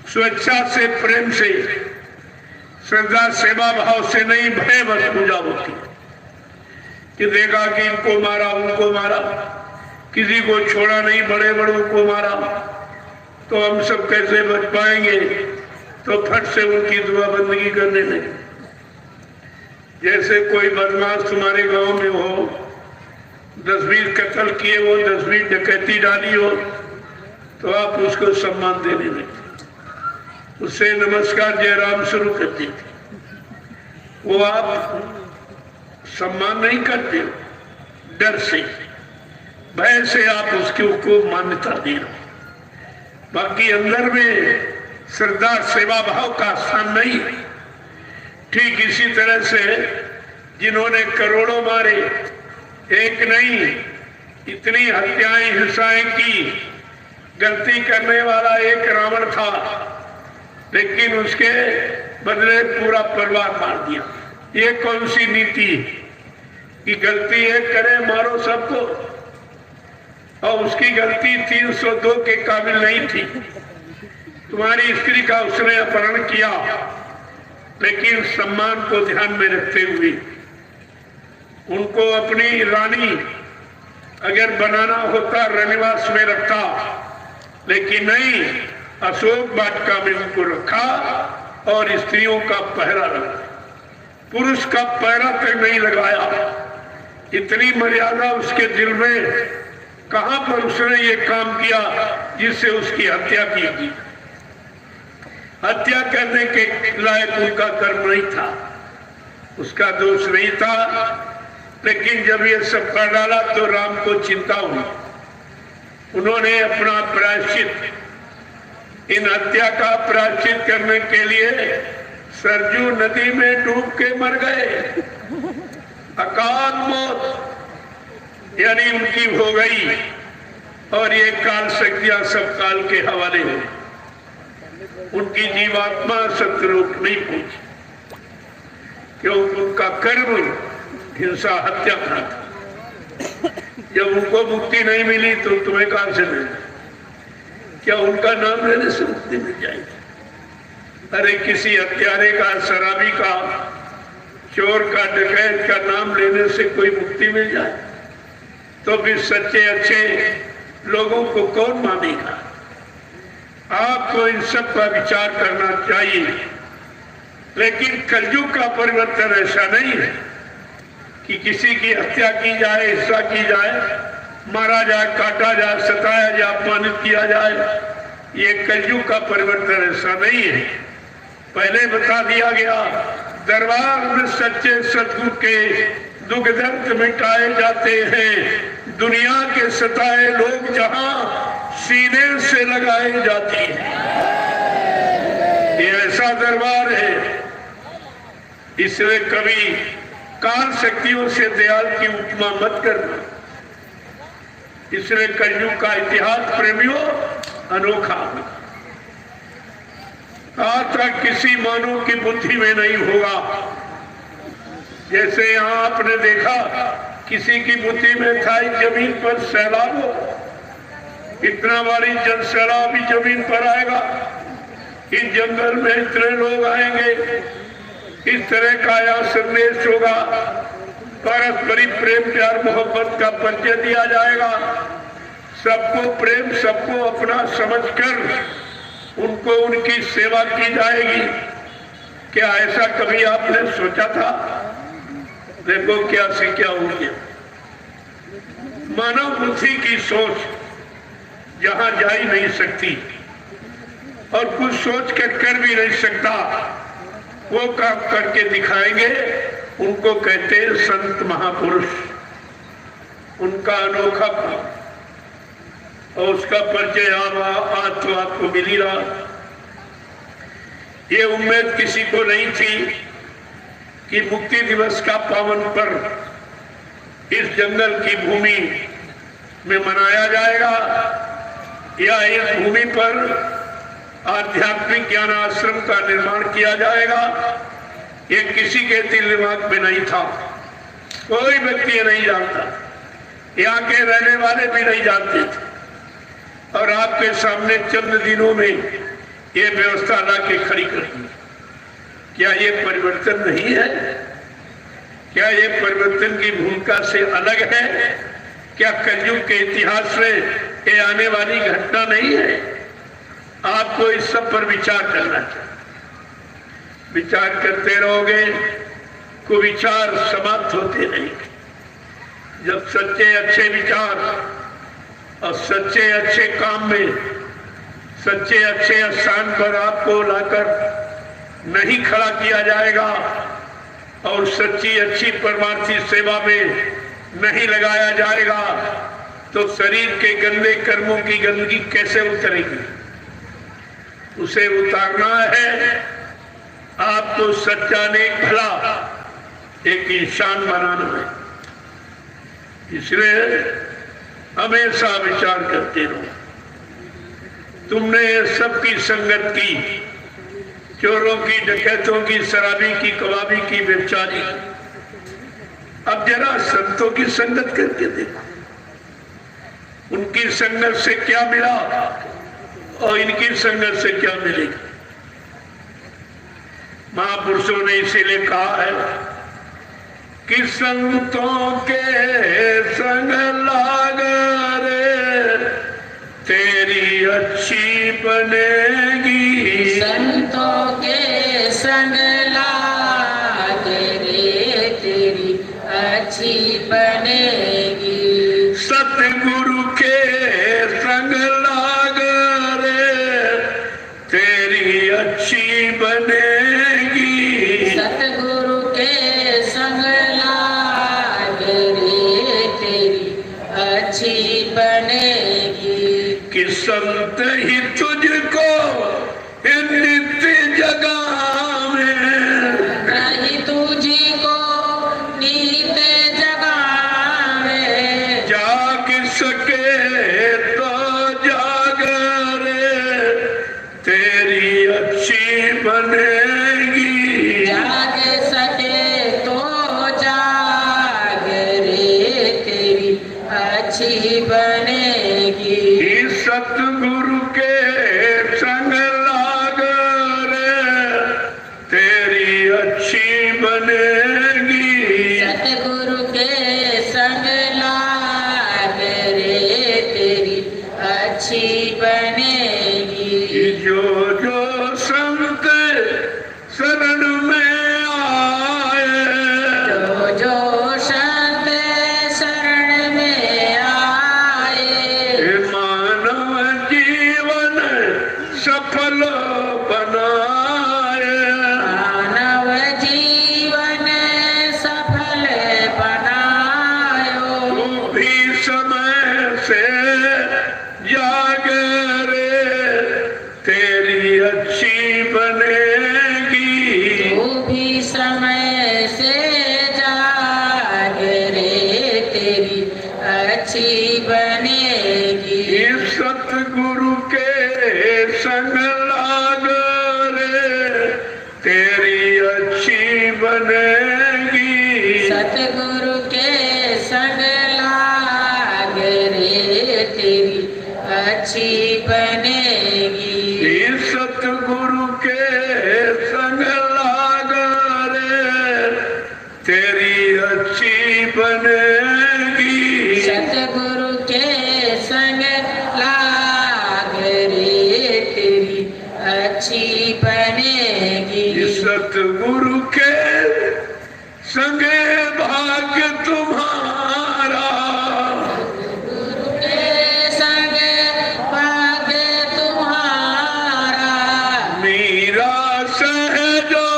स्वेच्छा से, प्रेम से, श्रद्धा सेवा भाव से नहीं, भय बस पूजा होती है कि देखा कि इनको मारा, उनको मारा, किसी को छोड़ा नहीं, बड़े बड़ों को मारा, तो हम सब कैसे बच पाएंगे? तो फट से उनकी दुआ बंदगी करने लगे। जैसे कोई बदमाश तुम्हारे गांव में हो, 10-20 कत्ल किए हो, 10-20 डकैती डाली हो, तो आप उसको सम्मान देने लगे। उससे नमस्कार जयराम शुरू करती थी, वो आप सम्मान नहीं करते हो, डर से, भय से आप उसको मान्यता दे रहे हो। बाकी अंदर में श्रद्धा सेवा भाव का स्थान नहीं। ठीक इसी तरह से जिन्होंने करोड़ों मारे, एक नहीं इतनी हत्याएं हिंसाएं की, गलती करने वाला एक रावण था, लेकिन उसके बदले पूरा परिवार मार दिया। ये कौन सी नीति कि गलती एक करे मारो सबको, और उसकी गलती 302 के काबिल नहीं थी। तुम्हारी स्त्री का उसने अपहरण किया, लेकिन सम्मान को ध्यान में रखते हुए उनको अपनी रानी अगर बनाना होता रनिवास में रखता, लेकिन नहीं, अशोक वाटिका में उनको रखा और स्त्रियों का पहरा रखा, पुरुष का पहरा तक नहीं लगाया। इतनी मर्यादा उसके दिल में, कहां पर उसने ये काम किया जिससे उसकी हत्या की गई। हत्या करने के लायक उनका कर्म नहीं था, उसका दोष नहीं था, लेकिन जब ये सब कर डाला तो राम को चिंता हुई। उन्होंने अपना प्रायश्चित, इन हत्या का प्रायश्चित करने के लिए सरजू नदी में डूब के मर गए। अकाल मौत यानी उनकी हो गई, और ये काल शक्तियां सब काल के हवाले हुई। उनकी जीवात्मा सत्यलोक नहीं पहुंची, क्योंकि उनका कर्म हिंसा हत्या था। जब उनको मुक्ति नहीं मिली तो तुम्हें कहां से मिली? क्या उनका नाम लेने से मुक्ति मिल जाएगी? अरे किसी हत्यारे का, शराबी का, चोर का, डकैत का नाम लेने से कोई मुक्ति मिल जाए तो भी सच्चे अच्छे लोगों को कौन मानेगा? आपको इन सब का विचार करना चाहिए। लेकिन कलयुग का परिवर्तन ऐसा नहीं है कि किसी की हत्या की जाए, हिंसा की जाए, मारा जाए, काटा जाए, सताया जाए, अपमानित किया जाए। ये कलयुग का परिवर्तन ऐसा नहीं है। पहले बता दिया गया, दरबार में सच्चे सतगुरु के दुख दर्द मिटाए जाते हैं, दुनिया के सताए लोग जहां सीने से लगाए जाते हैं। ये ऐसा दरबार है, इसलिए कभी काल शक्तियों से दयाल की उपमा मत करना। इसलिए कलयुग का इतिहास प्रेमियों अनोखा, आज तक किसी मानव की बुद्धि में नहीं होगा। जैसे यहां आपने देखा किसी की बुद्धि में था जमीन पर सैलाब हो, इतना बड़ी जन सैलाब भी जमीन पर आएगा, इस जंगल में इतने लोग आएंगे, इस तरह का यहाँ संदेश होगा, पारस्परिक प्रेम प्यार मोहब्बत का परिचय दिया जाएगा, सबको प्रेम, सबको अपना समझकर उनको उनकी सेवा की जाएगी। क्या ऐसा कभी आपने सोचा था? देखो क्या से क्या हो गया। मानव बुद्धि की सोच जहां जा ही नहीं सकती और कुछ सोच कर भी नहीं सकता, वो काम करके दिखाएंगे, उनको कहते हैं संत महापुरुष। उनका अनोखा काम और उसका परिचय आज तो आपको मिल ही रहा। ये उम्मीद किसी को नहीं थी कि मुक्ति दिवस का पावन पर्व इस जंगल की भूमि में मनाया जाएगा, या इस भूमि पर आध्यात्मिक ज्ञान आश्रम का निर्माण किया जाएगा। ये किसी के दिल दिमाग में नहीं था, कोई व्यक्ति ये नहीं जानता, यहाँ के रहने वाले भी नहीं जानते थे। और आपके सामने चंद दिनों में ये व्यवस्था ला के खड़ी कर दी। क्या ये परिवर्तन नहीं है? क्या ये परिवर्तन की भूमिका से अलग है? क्या कलयुग के इतिहास में ये आने वाली घटना नहीं है? आपको इस सब पर विचार करना चाहिए। विचार करते रहोगे, कुविचार समाप्त होते नहीं। जब सच्चे अच्छे विचार और सच्चे अच्छे काम में सच्चे अच्छे स्थान पर आपको लाकर नहीं खड़ा किया जाएगा और सच्ची अच्छी परमार्थी सेवा में नहीं लगाया जाएगा तो शरीर के गंदे कर्मों की गंदगी कैसे उतरेगी? उसे उतारना है। आपको सच्चा नेक भला एक इंसान बनाना है। इसलिए हमेशा विचार करते रहो। तुमने सबकी संगत की, चोरों की, डकैतों की, शराबी की, कबाबी की, व्यभिचारी। अब जरा संतों की संगत करके देखो, उनकी संगत से क्या मिला और इनकी संगत से क्या मिलेगा। महापुरुषों ने इसीलिए कहा है कि संतों के संग लाग रे तेरी अच्छी बनेगी। संतों के संग लाग रे तेरी अच्छी बनेगी। सतगुरु के संग लाग रे तेरी अच्छी बनेगी। सतगुरु के संग लाग रे तेरी अच्छी बनेगी। कि संत ही तुझको नित्य जगावे, नहीं तुझी को नीत जगावे। जाग सके तो जाग रे तेरी अच्छी बनेगी। जाग सके तो जाग रे तेरी अच्छी बनेगी। सतगुरु के संग लाग रे तेरी अच्छी बनेगी। सतगुरु के संग लाग रे तेरी अच्छी बनेगी। जो जो संत शरण में आए, जो जो संत शरण में आए, मानव जीवन सफल बनाए। मानव जीवन सफल बनायो। तू भी समय से जाग रे तेरी अच्छी बनेगी। तू भी समय से जाग रे तेरी अच्छी बनेगी। इस सतगुरु के संग लाग रे तेरी अच्छी बनेगी। सतगुरु के संग लाग रे तेरी अच्छी बनेगी। इस सतगुरु के संग लाग रे तेरी अच्छी बनेगी। सतगुरु के संग लाग रे तेरी अच्छी बनेगी। सतगुरु के संग भाग्य तुम्हारा, गुरु के संग भाग्य तुम्हारा। मेरा सहजो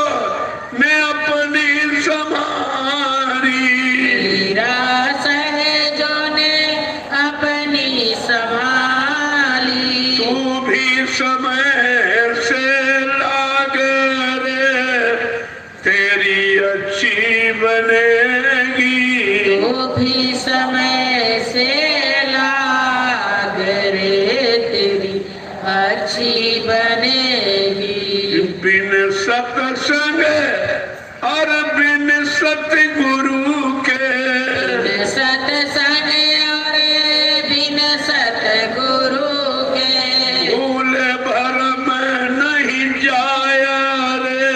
ने अपनी समारी। मेरा सहजों ने अपनी संभाली। तू भी समय से लाग रे तेरी अच्छी बनेगी। तू भी समय से लाग रे तेरी अच्छी बनेगी। बिन सत्संग और बिन सतगुरु के, बिन सत्संग और बिन सतगुरु के, भूल भरम नहीं जाया रे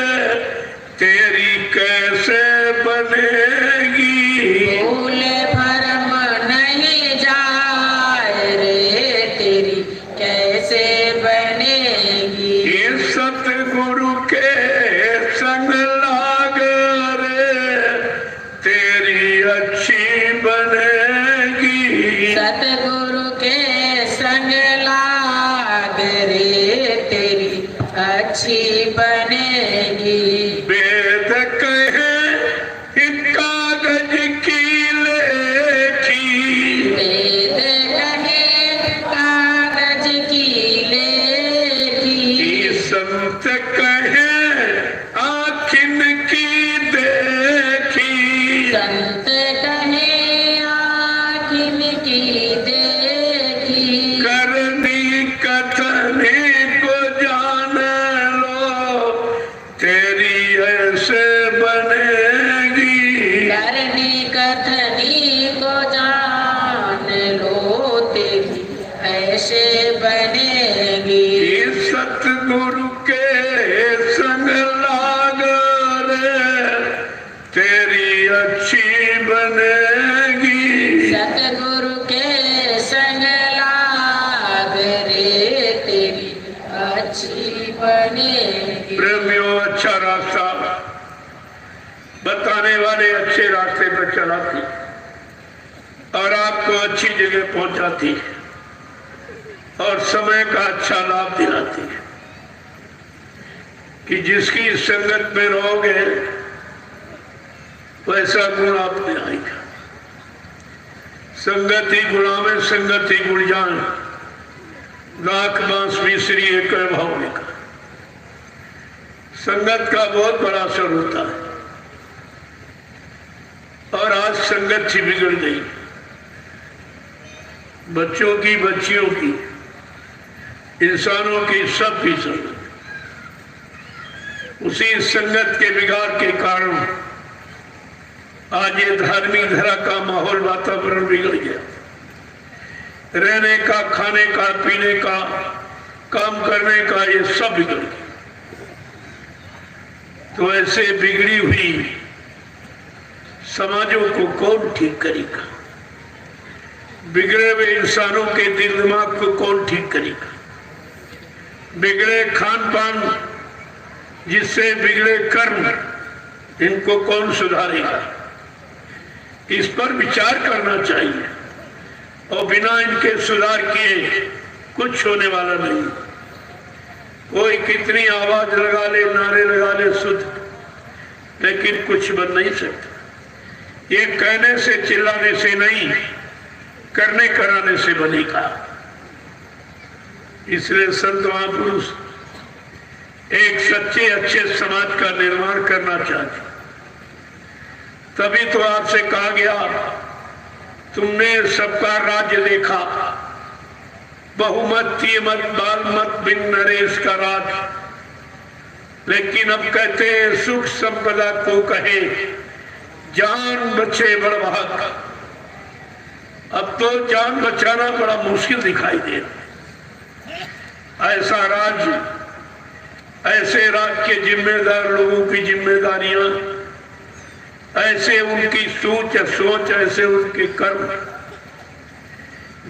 तेरी कैसे बनेगी। भूल भरम नहीं जाए रे तेरी कैसे बनेगी। इस सतगुरु के संग लाग रे तेरी अच्छी बनेगी। सतगुरु के संग लाग रे कैसे बनेगी। करनी कथनी को जान लो तेरी ऐसे बनेगी। सतगुरु के संग लाग रे तेरी अच्छी बनेगी। सतगुरु के संग लाग रे तेरी अच्छी बनेगी। प्रेमियों, अच्छा रास्ता बताने वाले अच्छे रास्ते पर चलाती और आपको अच्छी जगह पहुंचाती और समय का अच्छा लाभ दिलाती है कि जिसकी संगत में रहोगे वैसा गुण आप में आएगा। संगत ही गुणा में संगत ही गुण जान, लाख बांस मिश्री एक भाव लिखा। संगत का बहुत बड़ा असर होता है और आज संगत ही बिगड़ गई। बच्चों की, बच्चियों की, इंसानों की, सब की संगत उसी संगत के बिगाड़ के कारण आज ये धार्मिक धरा का माहौल, वातावरण बिगड़ गया। रहने का, खाने का, पीने का, काम करने का, ये सब बिगड़ गया। तो ऐसे बिगड़ी हुई समाजों को कौन ठीक करेगा? बिगड़े हुए इंसानों के दिल दिमाग को कौन ठीक करेगा? बिगड़े खान पान जिससे बिगड़े कर्म, इनको कौन सुधारेगा? इस पर विचार करना चाहिए और बिना इनके सुधार किए कुछ होने वाला नहीं। कोई कितनी आवाज लगा ले, नारे लगा ले शुद्ध, लेकिन कुछ बन नहीं सकता। ये कहने से, चिल्लाने से नहीं, करने कराने से बनेगा। इसलिए संत महापुरुष एक सच्चे अच्छे समाज का निर्माण करना चाहते। तभी तो आपसे कहा गया, तुमने सबका राज्य देखा, बहुमत, तीमत, बालमत, बिन नरेश का राज। लेकिन अब कहते हैं सुख संपदा को कहे जान बचे बड़ भाग। अब तो जान बचाना बड़ा मुश्किल दिखाई दे रहा है। ऐसा राज्य, ऐसे राज्य के जिम्मेदार लोगों की जिम्मेदारियां, ऐसे उनकी सोच, ऐसे उनके कर्म,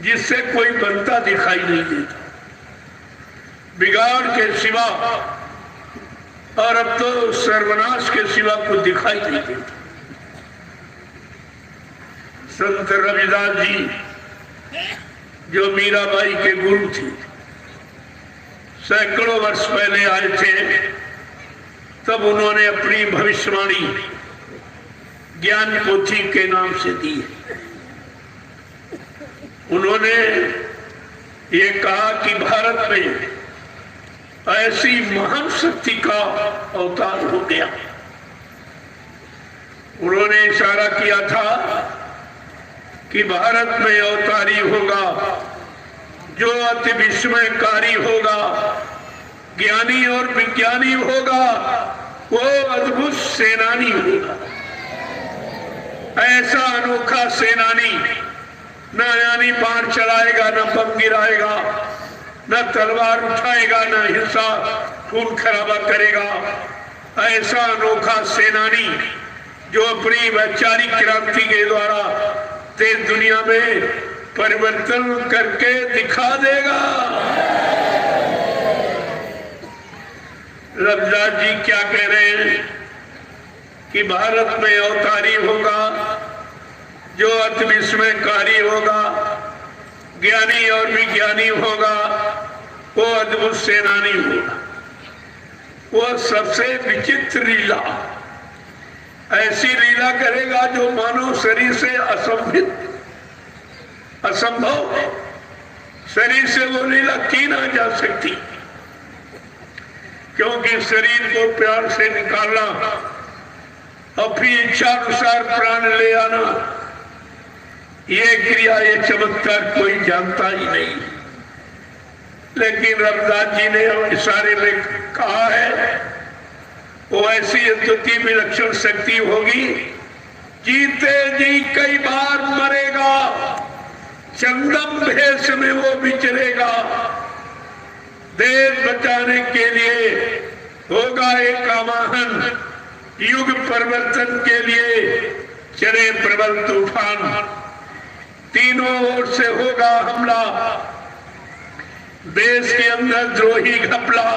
जिससे कोई बनता दिखाई नहीं देता बिगाड़ के सिवा, और अब तो सर्वनाश के सिवा कुछ दिखाई नहीं देता। संत रविदास जी जो मीराबाई के गुरु थे, सैकड़ों वर्ष पहले आए थे, तब उन्होंने अपनी भविष्यवाणी ज्ञान पोथी के नाम से दी। उन्होंने ये कहा कि भारत में ऐसी महान शक्ति का अवतार हो गया। उन्होंने इशारा किया था कि भारत में अवतारी होगा जो अति विस्मयकारी होगा, ज्ञानी और विज्ञानी होगा, वो अद्भुत सेनानी होगा। ऐसा अनोखा सेनानी, न यानी बाण चलाएगा, न बम गिराएगा, न तलवार उठाएगा, न हिंसा खून खराबा करेगा। ऐसा अनोखा सेनानी जो अपनी वैचारिक क्रांति के द्वारा देश दुनिया में परिवर्तन करके दिखा देगा। रविदास जी क्या कह रहे हैं कि भारत में अवतारी होगा जो अति विस्मयकारी होगा, ज्ञानी और विज्ञानी होगा, वो अद्भुत सेनानी होगा। वो सबसे विचित्र लीला, ऐसी लीला करेगा जो मानव शरीर से असंभव है। शरीर से वो लीला की ना जा सकती, क्योंकि शरीर को प्यार से निकालना, अपनी इच्छा अनुसार प्राण ले आना, ये क्रिया, ये चमत्कार कोई जानता ही नहीं। लेकिन रविदास जी ने इशारे में कहा है वो ऐसी अद्वितीय विलक्षण शक्ति होगी, जीते जी कई बार मरेगा, चंदम भेष में वो विचरेगा, देश बचाने के लिए होगा एक आवाहन, युग परिवर्तन के लिए चले प्रबल तूफान, तीनों ओर से होगा हमला, देश के अंदर द्रोही घपला,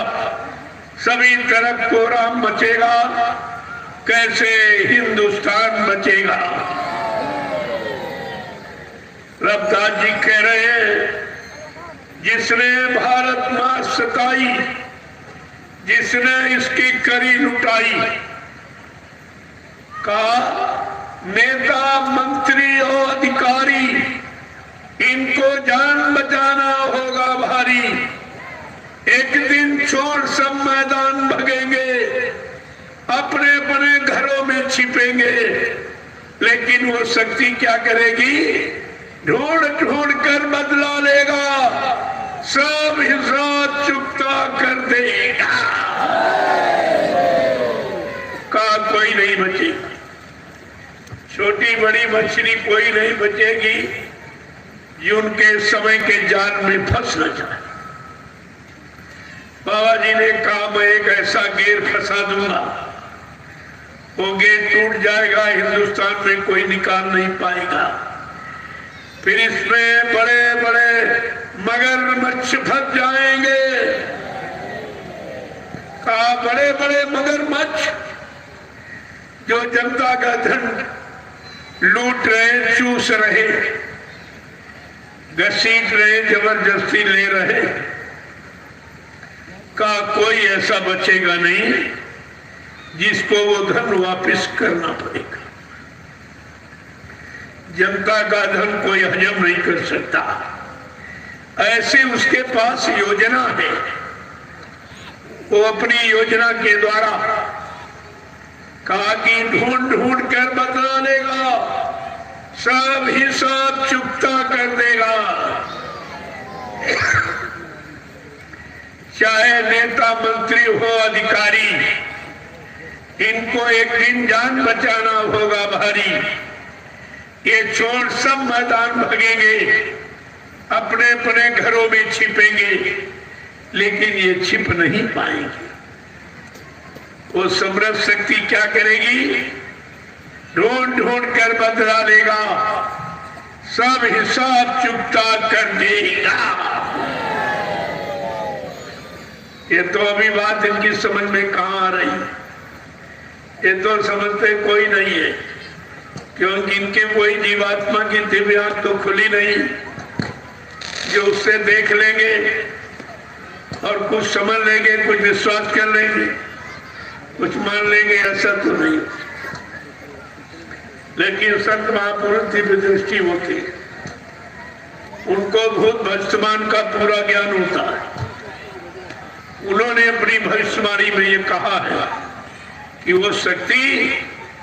सभी तरफ कोहराम मचेगा, कैसे हिंदुस्तान बचेगा। रविदास जी कह रहे हैं, जिसने भारत मां सताई, जिसने इसकी करी लुटाई, का नेता मंत्री और अधिकारी, इनको जान बचाना होगा भारी, एक दिन छोड़ सब मैदान भगेंगे, अपने अपने घरों में छिपेंगे, लेकिन वो शक्ति क्या करेगी, ढूंढ ढूंढ कर बदला लेगा, सब हिसाब चुकता कर देगा, का कोई नहीं बचेगा, छोटी बड़ी मछली कोई नहीं बचेगी जो उनके समय के जाल में फंस न जाए। बाबा जी ने कहा, मैं एक ऐसा गेर फंसा दूंगा, वो गेर टूट जाएगा, हिंदुस्तान में कोई निकाल नहीं पाएगा, फिर इसमें बड़े बड़े मगरमच्छ फंस जाएंगे। कहा, बड़े बड़े मगरमच्छ जो जनता का धन लूट रहे, चूस रहे, घसीट रहे, जबरदस्ती ले रहे, का कोई ऐसा बचेगा नहीं जिसको वो धन वापस करना पड़ेगा। जनता का धन कोई हजम नहीं कर सकता, ऐसे उसके पास योजना है, वो अपनी योजना के द्वारा कहा कि ढूंढ ढूंढ कर बदला लेगा, सब हिसाब चुकता कर देगा। चाहे नेता मंत्री हो अधिकारी, इनको एक दिन जान बचाना होगा भारी, ये छोड़ सब मैदान भगेंगे, अपने अपने घरों में छिपेंगे, लेकिन ये छिप नहीं पाएंगे। वो समृद्ध शक्ति क्या करेगी, ढूंढ ढूंढ कर बदला लेगा, सब हिसाब चुकता कर देगा। ये तो अभी बात इनकी समझ में कहां आ रही, ये तो समझते कोई नहीं है, क्योंकि इनके कोई जीवात्मा की दिव्य आंख तो खुली नहीं जो उससे देख लेंगे और कुछ समझ लेंगे, कुछ विश्वास कर लेंगे, कुछ मान लेंगे, ऐसा तो नहीं। लेकिन संत महापुरुष दिव्य दृष्टि होती, उनको भूत भविष्यवाणी का पूरा ज्ञान होता है। उन्होंने अपनी भविष्यवाणी में ये कहा है कि वो शक्ति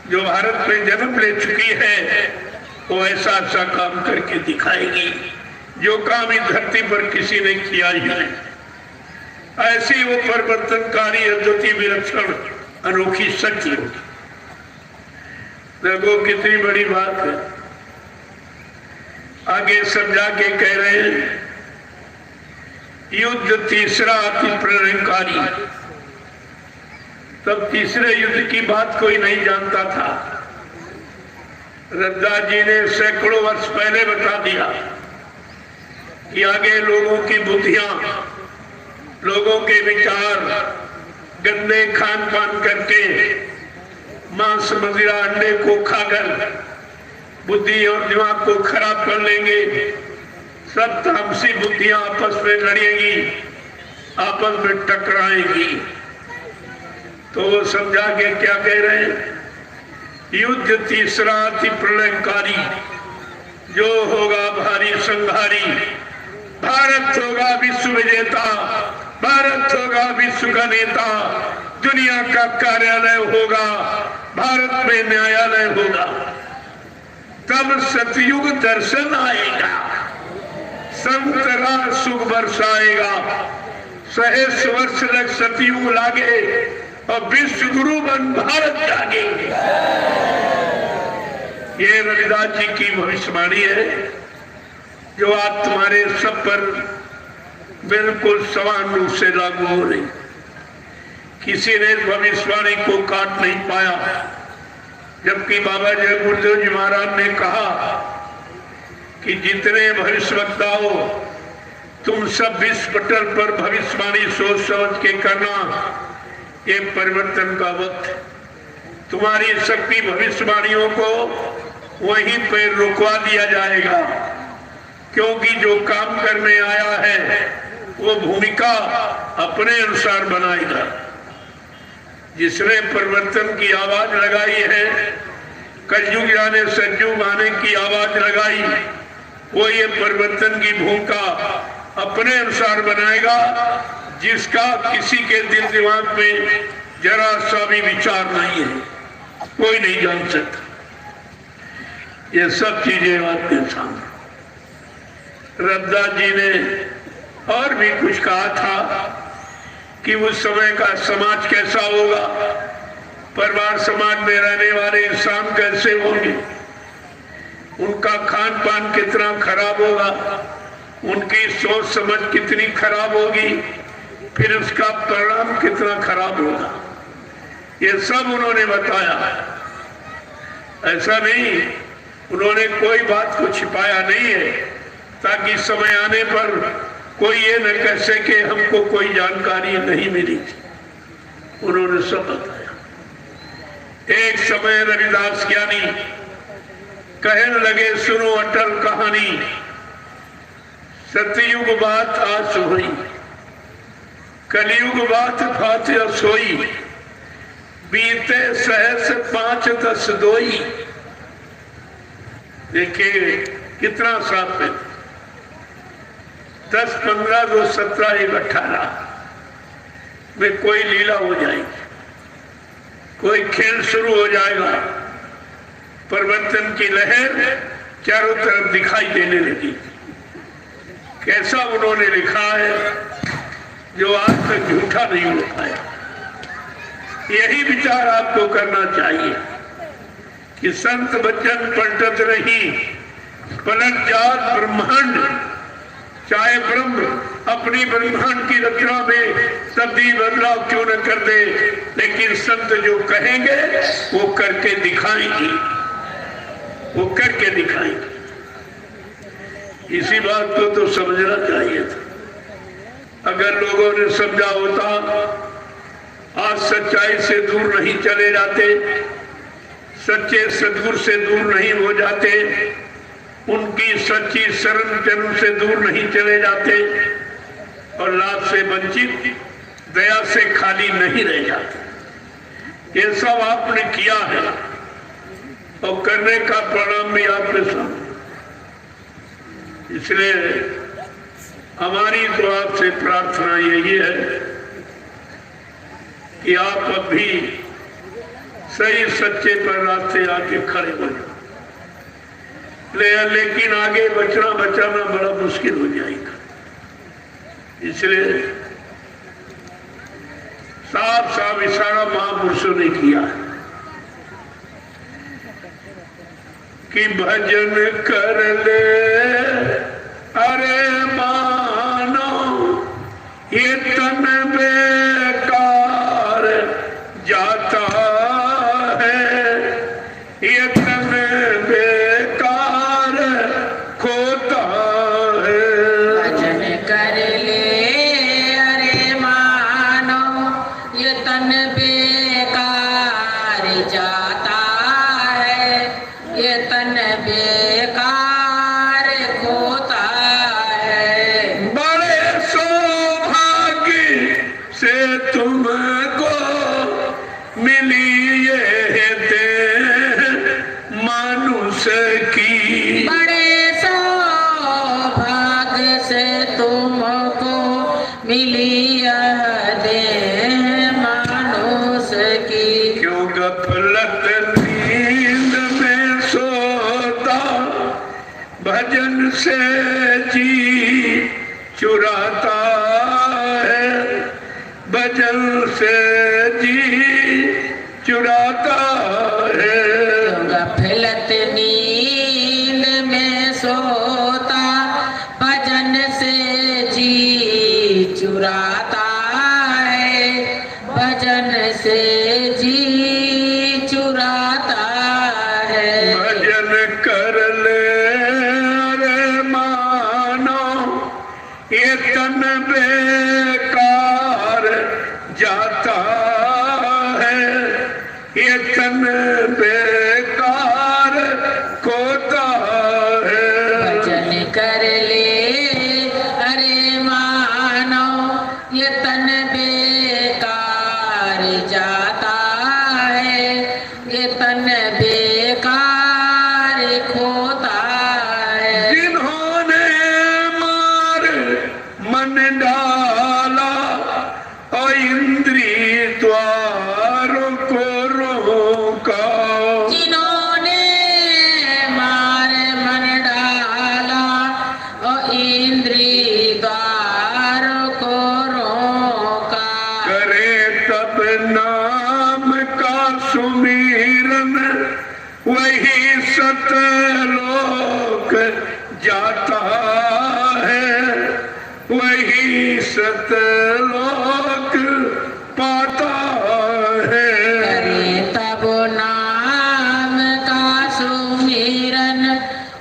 जो भारत में जन्म ले चुकी है, वो ऐसा ऐसा काम करके दिखाएगी जो काम इस धरती पर किसी ने किया ही नहीं। ऐसी वो परिवर्तनकारी अद्वितीय विलक्षण अनोखी शक्ति होगी। देखो कितनी बड़ी बात है। आगे समझा के कह रहे हैं, युद्ध तीसरा अति प्रलयकारी। तब तीसरे युद्ध की बात कोई नहीं जानता था। रविदास जी ने सैकड़ों वर्ष पहले बता दिया कि आगे लोगों की बुद्धियां, लोगों के विचार गंदे खान पान करके, मांस मदिरा अंडे को खाकर बुद्धि और दिमाग को खराब कर लेंगे। सब तामसी बुद्धियां आपस में लड़ेंगी, आपस में टकराएंगी। तो वो समझा के क्या कह रहे हैं, युद्ध तीसरा अति प्रलयकारी, जो होगा भारी संहारी। भारत होगा विश्व विजेता, भारत होगा विश्व का नेता, दुनिया का कार्यालय होगा, भारत में न्यायालय होगा। तब सतयुग दर्शन आएगा, संतरा सुख बरसाएगा। 100 वर्ष लग सतयुग लागे, और विश्व गुरु बन भारत जागेंगे। ये रविदास जी की भविष्यवाणी है जो आज तुम्हारे सब पर बिल्कुल समान रूप से लागू हो रही। किसी ने भविष्यवाणी को काट नहीं पाया, जबकि बाबा जय गुरुदेव जी महाराज ने कहा कि जितने भविष्यवक्ता हो तुम सब विश्व पटल पर भविष्यवाणी सोच समझ के करना। ये परिवर्तन का वक्त, तुम्हारी शक्ति भविष्यवाणियों को वहीं पर रुकवा दिया जाएगा, क्योंकि जो काम करने आया है वो भूमिका अपने अनुसार बनाएगा। जिसने परिवर्तन की आवाज लगाई है, कलयुग आने सतयुग आने की आवाज लगाई, वो ये परिवर्तन की भूमिका अपने अनुसार बनाएगा, जिसका किसी के दिल दिमाग में जरा सा भी विचार नहीं है, कोई नहीं जान सकता। ये सब चीजें आपके सामने। रविदास जी ने और भी कुछ कहा था कि उस समय का समाज कैसा होगा, परिवार समाज में रहने वाले इंसान कैसे होंगे, उनका खान पान कितना खराब होगा, उनकी सोच समझ कितनी खराब होगी, फिर उसका परिणाम कितना खराब होगा। ये सब उन्होंने बताया। ऐसा नहीं, उन्होंने कोई बात को छिपाया नहीं है, ताकि समय आने पर कोई ये न कह सके हमको कोई जानकारी नहीं मिली थी। उन्होंने सब बताया। एक समय रविदास ज्ञानी कहने लगे, सुनो अटल कहानी, सतयुग बात आज हुई, कलयुग बात फातिहा सोई, बीते सहस 5 10 दोई। देखिए कितना साफ है। 10 15 2 17 1 18 में कोई लीला हो जाएगी, कोई खेल शुरू हो जाएगा, परिवर्तन की लहर चारों तरफ दिखाई देने लगी। कैसा उन्होंने लिखा है जो आज तक झूठा नहीं हो पाया। यही विचार आपको करना चाहिए कि संत वचन पलटत रही, पलट जात ब्रह्मांड, चाहे ब्रह्म अपनी ब्रह्मांड की रचना में तब्दील बदलाव क्यों न कर दे, लेकिन संत जो कहेंगे वो करके दिखाएंगे, वो करके दिखाएंगे। इसी बात को तो समझना चाहिए था। अगर लोगों ने समझा होता, आज सच्चाई से दूर नहीं चले जाते, सच्चे सद्गुरु से दूर नहीं हो जाते, उनकी सच्ची शरण जन्म से दूर नहीं चले जाते और लाभ से वंचित, दया से खाली नहीं रह जाते। ये सब आपने किया है और करने का परिणाम भी आपके सामने। इसलिए हमारी तो आपसे प्रार्थना यही है कि आप अब भी सही सच्चे पर रास्ते आके खड़े हो जाओ। लेकिन आगे बचाना बड़ा मुश्किल हो जाएगा। इसलिए साफ साफ इशारा महापुरुषों ने किया कि भजन कर ले अरे मानो, ये तन बेकार जाता है, ये तन बेकार खोता है। भजन कर ले अरे मानो, ये तन बेकार जाता है, ये तन बेकार खोता है। बड़े सौभाग्य से तुमको मिली ये देह मनुष्य की, बड़े सौभाग्य से तुमको मिली यह देह मनुष्य की। क्यों गफलत नींद में सोता, भजन से जी चुराता है, भजन से जी चुराता है। गफलत नींद में सोता भजन से जी चुराता है, भजन से जी चुराता है। भजन कर ले रे मानो ये तन बेकार जाता है, ये तन बेकार खोता है। भजन कर ले अरे मानो ये तन बेकार जाता है, ये तन बेकार खोता है। जिन्होंने मार मन डाला और इंद्री द्वारों को रोका, जिन्होंने मार मन डाला और इंद्री द्वार को रोका, करे तब नाम का सुमिरन वही सतलोक जाता है, वही सतलोक पाता है। करे तब नाम का सुमिरन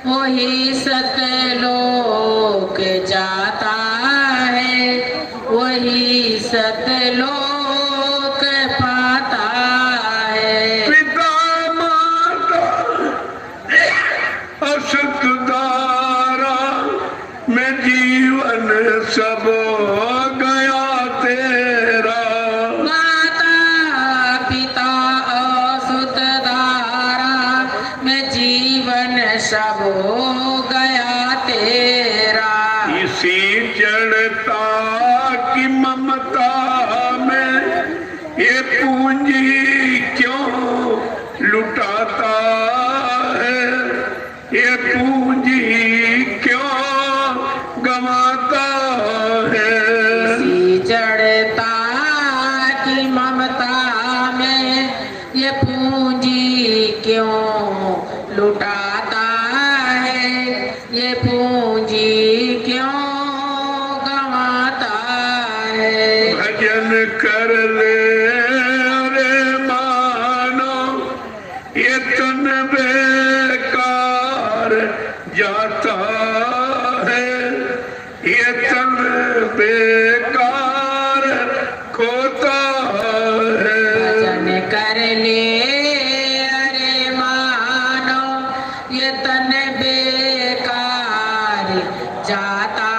वही सतलोक जाता है, वही सतलोक पाता है। पिता माता असुत द्वारा में जीवन सब गया तेरा। माता पिता असुत धारा में जीवन सब हो गया तेरा। इसी जड़ता की ममता में ये पूंजी क्यों लुटाता है, ये पूंजी क्यों गंवाता है। इसी जड़ता की ममता में ये पूंजी क्यों लुटाता है, ये पूंजी क्यों गंवाता है। भजन कर ले रे मानो ये तन बेकार जाता है, ये तन बेकार खोता है। भजन कर ले अरे मानो ये तन बेकार जाता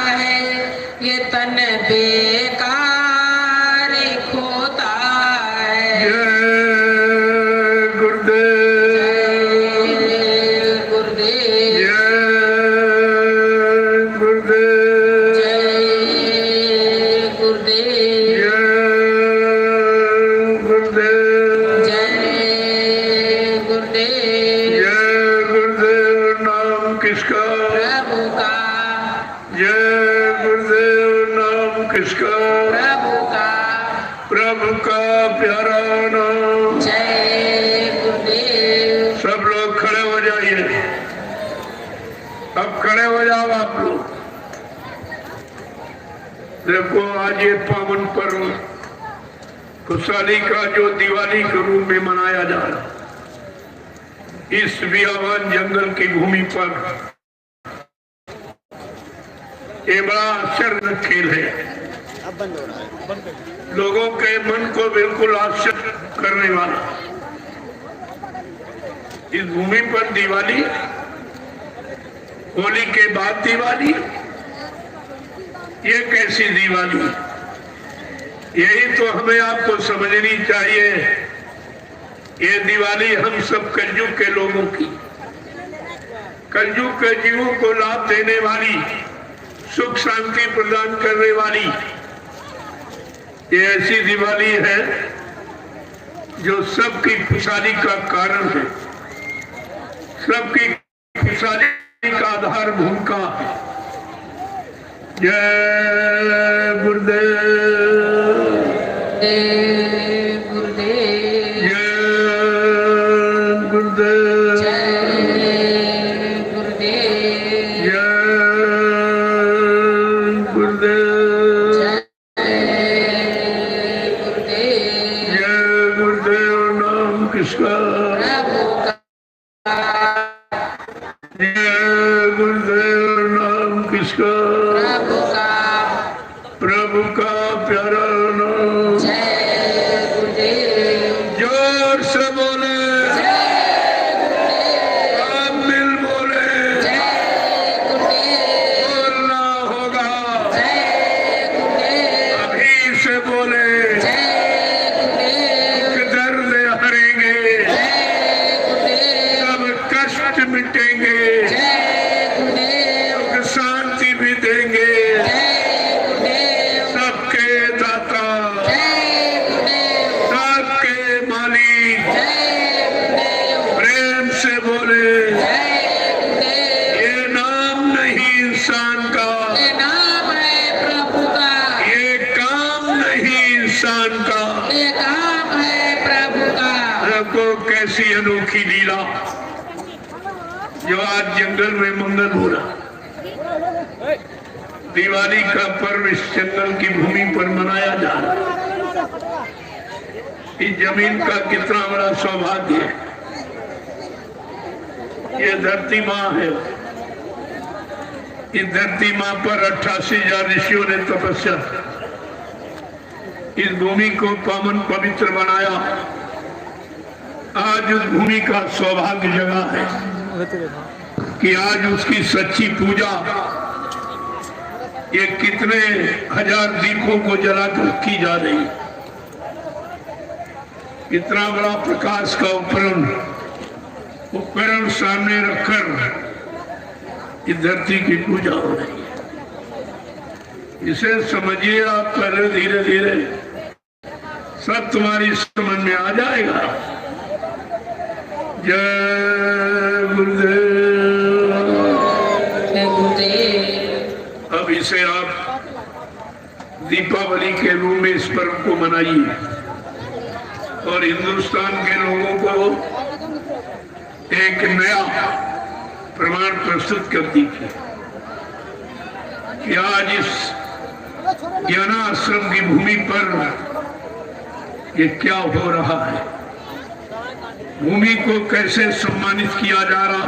है, ये तन बेकार खोता है। जय गुरुदेव, जय गुरुदेव, जय गुरुदेव, जय गुरुदेव, जय गुरुदेव, जय गुरुदेव। जय गुरुदेव। नाम किसका? प्रभु का, जय गुरुदेव। नाम किसका? प्रभु का, प्रभु का प्यारा नाम। जय गुरुदेव। सब लोग खड़े हो जाइए। अब खड़े हो जाओ आप लोग। देखो आज ये पावन पर्व खुशहाली का जो दिवाली के रूप में मनाया जा रहा है, इस बियावान जंगल की भूमि पर ये बड़ा आश्चर्य खेल है। लोगों के मन को बिल्कुल आश्चर्य करने वाला। इस भूमि पर दिवाली, होली के बाद दिवाली, ये कैसी दिवाली? यही तो हमें आपको समझनी चाहिए। ये दिवाली हम सब कलयुग के लोगों की, कलयुग के जीवों को लाभ देने वाली, सुख शांति प्रदान करने वाली ये ऐसी दिवाली है जो सबकी खुशहाली का कारण है, सबकी खुशहाली का आधार भूमिका है। जय गुरुदेव। प्रभु का जय गुरुदेव नाम किसका? प्रभु का प्यारा नाम। जय गुरुदेव। जोर से बोले, जय गुरुदेव। आप मिल बोले, जय गुरुदेव। बोलना होगा, जय गुरुदेव। अभी से बोले, जय गुरुदेव। कि दर्द हरेंगे, जय गुरुदेव। सब कष्ट मिटेंगे, जय गुरुदेव। सुख शांति भी देंगे, जय गुरुदेव। सबके दाता, जय गुरुदेव। सबके मालिक। जय गुरुदेव। प्रेम से बोले, जय गुरुदेव। ये नाम नहीं इंसान का, ये नाम है प्रभु का, ये काम नहीं इंसान का। ये काम है प्रभु का। देखो कैसी अनोखी लीला जो आज जंगल में मंगल हो रहा। दिवाली का पर्व इस जंगल की भूमि पर मनाया जा रहा। इस जमीन का कितना बड़ा सौभाग्य है। ये धरती माँ है। इस धरती माँ पर 88,000 ऋषियों ने तपस्या इस भूमि को पावन पवित्र बनाया। आज उस भूमि का सौभाग्य जगा है कि आज उसकी सच्ची पूजा ये कितने हजार दीपों को जलाकर की जा रही है। इतना बड़ा प्रकाश का उपकरण सामने रखकर इस धरती की पूजा हो रही है। इसे समझिए आप, पहले धीरे धीरे सब तुम्हारी समझ में आ जाएगा। जय गुरुदेव। जय गुरुदेव। अब इसे आप दीपावली के रूप में इस पर्व को मनाइए और हिंदुस्तान के लोगों को एक नया प्रमाण प्रस्तुत कर दीजिए कि आज इस ज्ञानाश्रम की भूमि पर ये क्या हो रहा है। भूमि को कैसे सम्मानित किया जा रहा,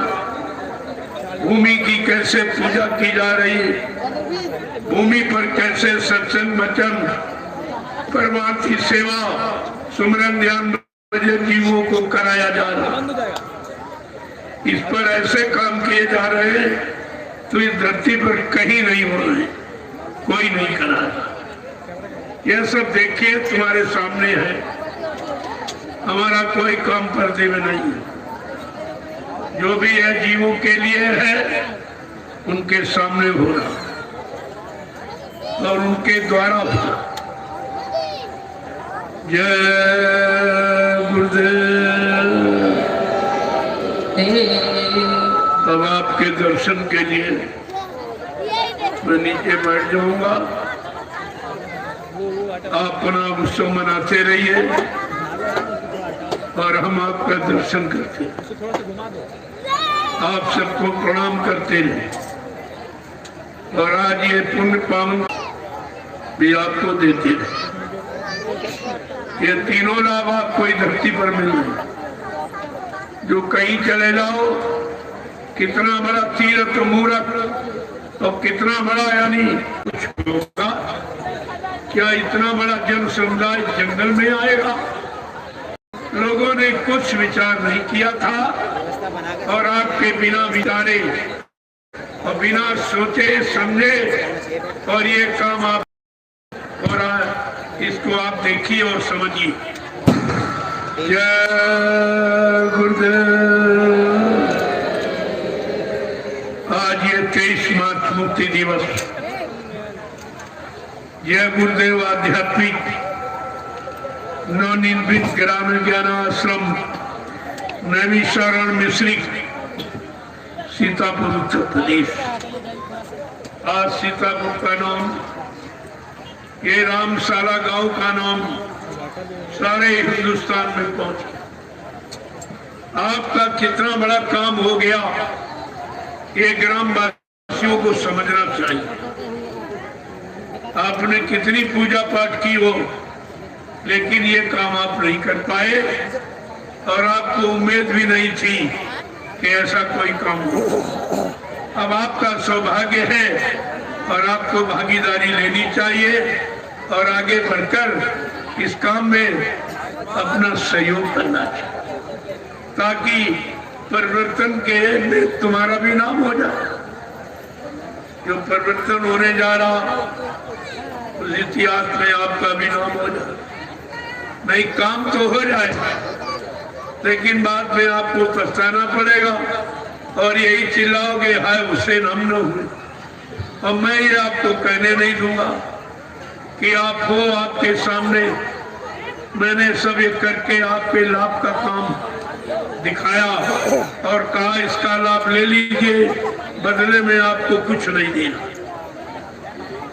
भूमि की कैसे पूजा की जा रही है, भूमि पर कैसे सत्संग वचन परमार्थ की सेवा सुमरन ध्यान जीवों को कराया जा रहा। इस पर ऐसे काम किए जा रहे हैं तो इस धरती पर कहीं नहीं हो रहे, कोई नहीं करा रहा। यह सब देखिए तुम्हारे सामने है। हमारा कोई काम पर्दे में नहीं है। जो भी है जीवों के लिए है, उनके सामने हो रहा और उनके द्वारा हो रहा। जय गुरुदेव। अब आपके दर्शन के लिए मैं नीचे बैठ जाऊंगा। आप अपना उत्सव मनाते रहिए और हम आपका दर्शन करते हैं। आप सबको प्रणाम करते रहे और आज ये पुण्य पावन भी आपको देते रहे। ये तीनों लाभ आपको इस धरती पर मिल रहे। जो कहीं चले जाओ, कितना बड़ा तीर्थ मूर्त और कितना बड़ा यानी कुछ होगा क्या, इतना बड़ा जन समुदाय जंगल में आएगा। लोगों ने कुछ विचार नहीं किया था और आपके बिना विचारे और बिना सोचे समझे और ये काम आप हो रहा है। इसको आप देखिए और समझिए। जय गुरुदेव। आज ये 23 मार्च मुक्ति दिवस। जय गुरुदेव आध्यात्मिक नवनिर्मित ग्रामीण ज्ञान आश्रम नैमिषारण मिश्रिक सीतापुर उत्तर प्रदेश। आज सीतापुर का नाम, ये रामशाला गांव का नाम सारे हिंदुस्तान में पहुंच गया। आपका कितना बड़ा काम हो गया, ये ग्राम वासियों को समझना चाहिए। आपने कितनी पूजा पाठ की हो, लेकिन ये काम आप नहीं कर पाए और आपको उम्मीद भी नहीं थी कि ऐसा कोई काम हो। अब आपका सौभाग्य है और आपको भागीदारी लेनी चाहिए और आगे बढ़कर इस काम में अपना सहयोग करना चाहिए ताकि परिवर्तन के में तुम्हारा भी नाम हो जाए। जो परिवर्तन होने जा रहा उस इतिहास में आपका भी नाम हो जाए। नहीं, काम तो हो जाए लेकिन बाद में आपको पछताना पड़ेगा और यही चिल्लाओगे हाय हुसैन हम न हुए। और मैं ये आपको कहने नहीं दूंगा कि आप हो, आपके सामने मैंने सब ये करके आपके लाभ का काम दिखाया और कहा इसका लाभ ले लीजिए, बदले में आपको कुछ नहीं देना।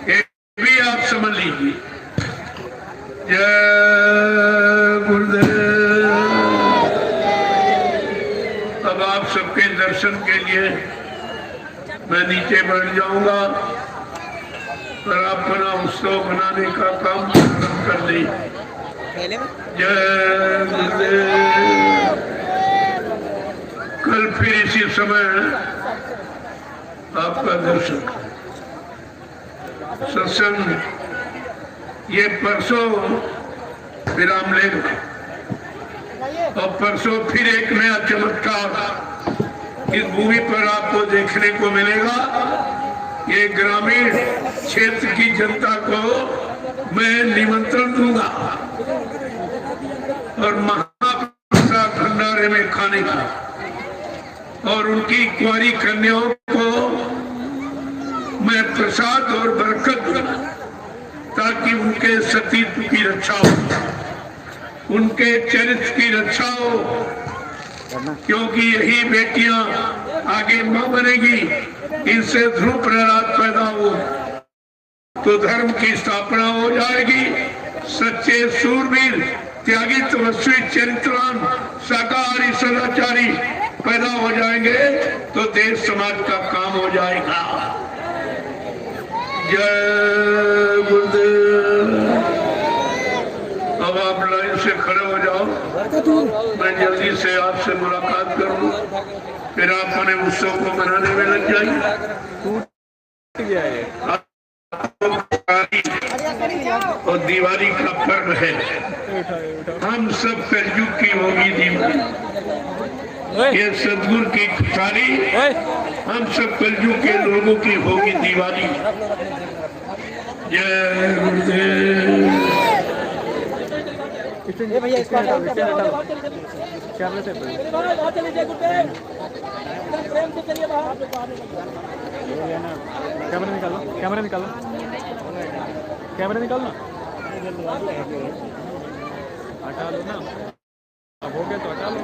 ये भी आप समझ लीजिए। जय गुरुदेव। अब आप सबके दर्शन के लिए मैं नीचे बढ़ जाऊंगा और अपना उत्सव बनाने का काम कर ली। जय गुरुदेव। कल फिर इसी समय आपका दर्शन सत्संग ये परसों विराम लेगा और परसों फिर एक नया चमत्कार इस भूमि पर आपको देखने को मिलेगा। ये ग्रामीण क्षेत्र की जनता को मैं निमंत्रण दूंगा और महाप्रसाद भंडारे में खाने का और उनकी कुंवारी कन्याओं को मैं प्रसाद और बरकत दूंगा ताकि उनके सतीत्व की रक्षा हो, उनके चरित्र की रक्षा हो, क्योंकि यही बेटियां आगे मां बनेगी। इनसे ध्रुव प्रहलाद पैदा हो तो धर्म की स्थापना हो जाएगी। सच्चे सूरवीर, त्यागी, तपस्वी, चरित्रवान, शाकाहारी, सदाचारी पैदा हो जाएंगे तो देश समाज का काम हो जाएगा। जय गुरुदेव। अब आप लाइन से खड़े हो जाओ, मैं जल्दी से आपसे मुलाकात करूं, फिर आप अपने उत्सव को मनाने में लग जाइए। और दिवाली का पर्व है, हम सब कलयुग की होगी दिवाली। ये सदगुरु की खुशहाली हम सब कलयुग के लोगों की होगी दिवाली। जय गुरुदेव। भैया इसको कैमरे से कैमरा निकालो, कैमरा निकालो, कैमरा निकालो, हटा लो ना। अब हो गया तो हटा लो।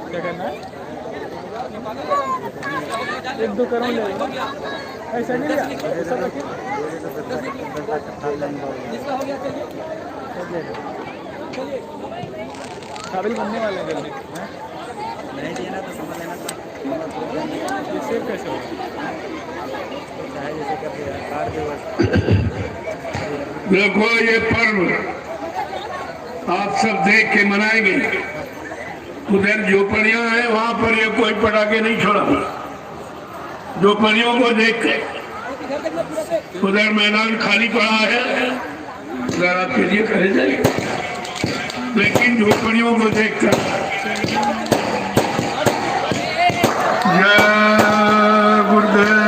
क्या करना है? एक दो करोड़ ले ऐसा नहीं लिया, ऐसा रखिए। काबिल बनने वाले हैं जल्दी। नहीं दिया ना तो समझ लेना ये सेव कैसे होगा? चाहे जैसे कर दिया कार देखो ये पर्व आप सब देख के मनाएंगे। उधर झोपड़ियां हैं वहां पर ये कोई पटाखे नहीं छोड़ा। झोपड़ियों को देख के उधर मैदान खाली पड़ा है, उधर आपके लिए करे जाएंगे, लेकिन झोपड़ियों को देखकर जय गुरुदेव।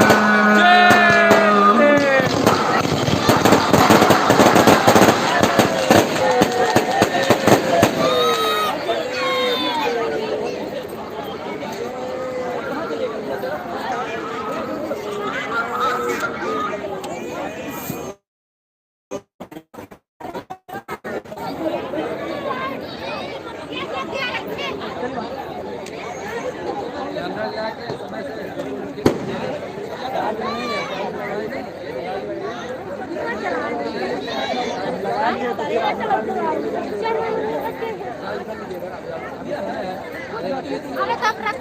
अरे तब रख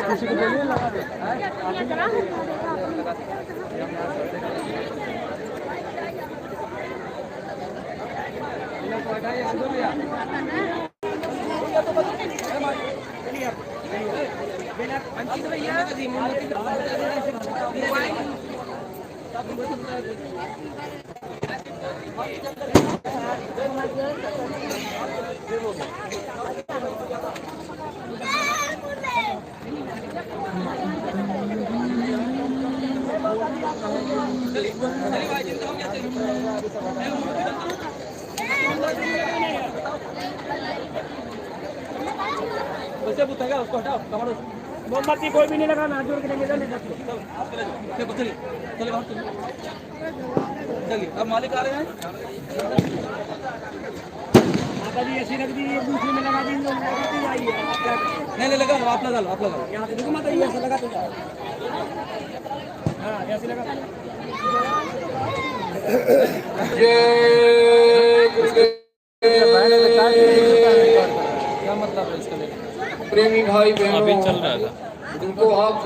किसी को बोलिए लगा दे वैसे बुताएगा उसको हटाओ कमांडो मोमबत्ती कोई भी नहीं लगा ना जोड़ के लेके जाने चलो चलिए चलिए बाहर चलिए अब मालिक आ रहे हैं माता जी ऐसी रख दी एक दूसरे में लगा दी लगाती जाइए नहीं लगा लो आप लगा लो यहाँ से देखो माता जी ऐसे लगाते जाओ हाँ ऐसे लगा क्या मतलब है इसका प्रेमी भाई बहनों अभी चल रहा था जिनको आप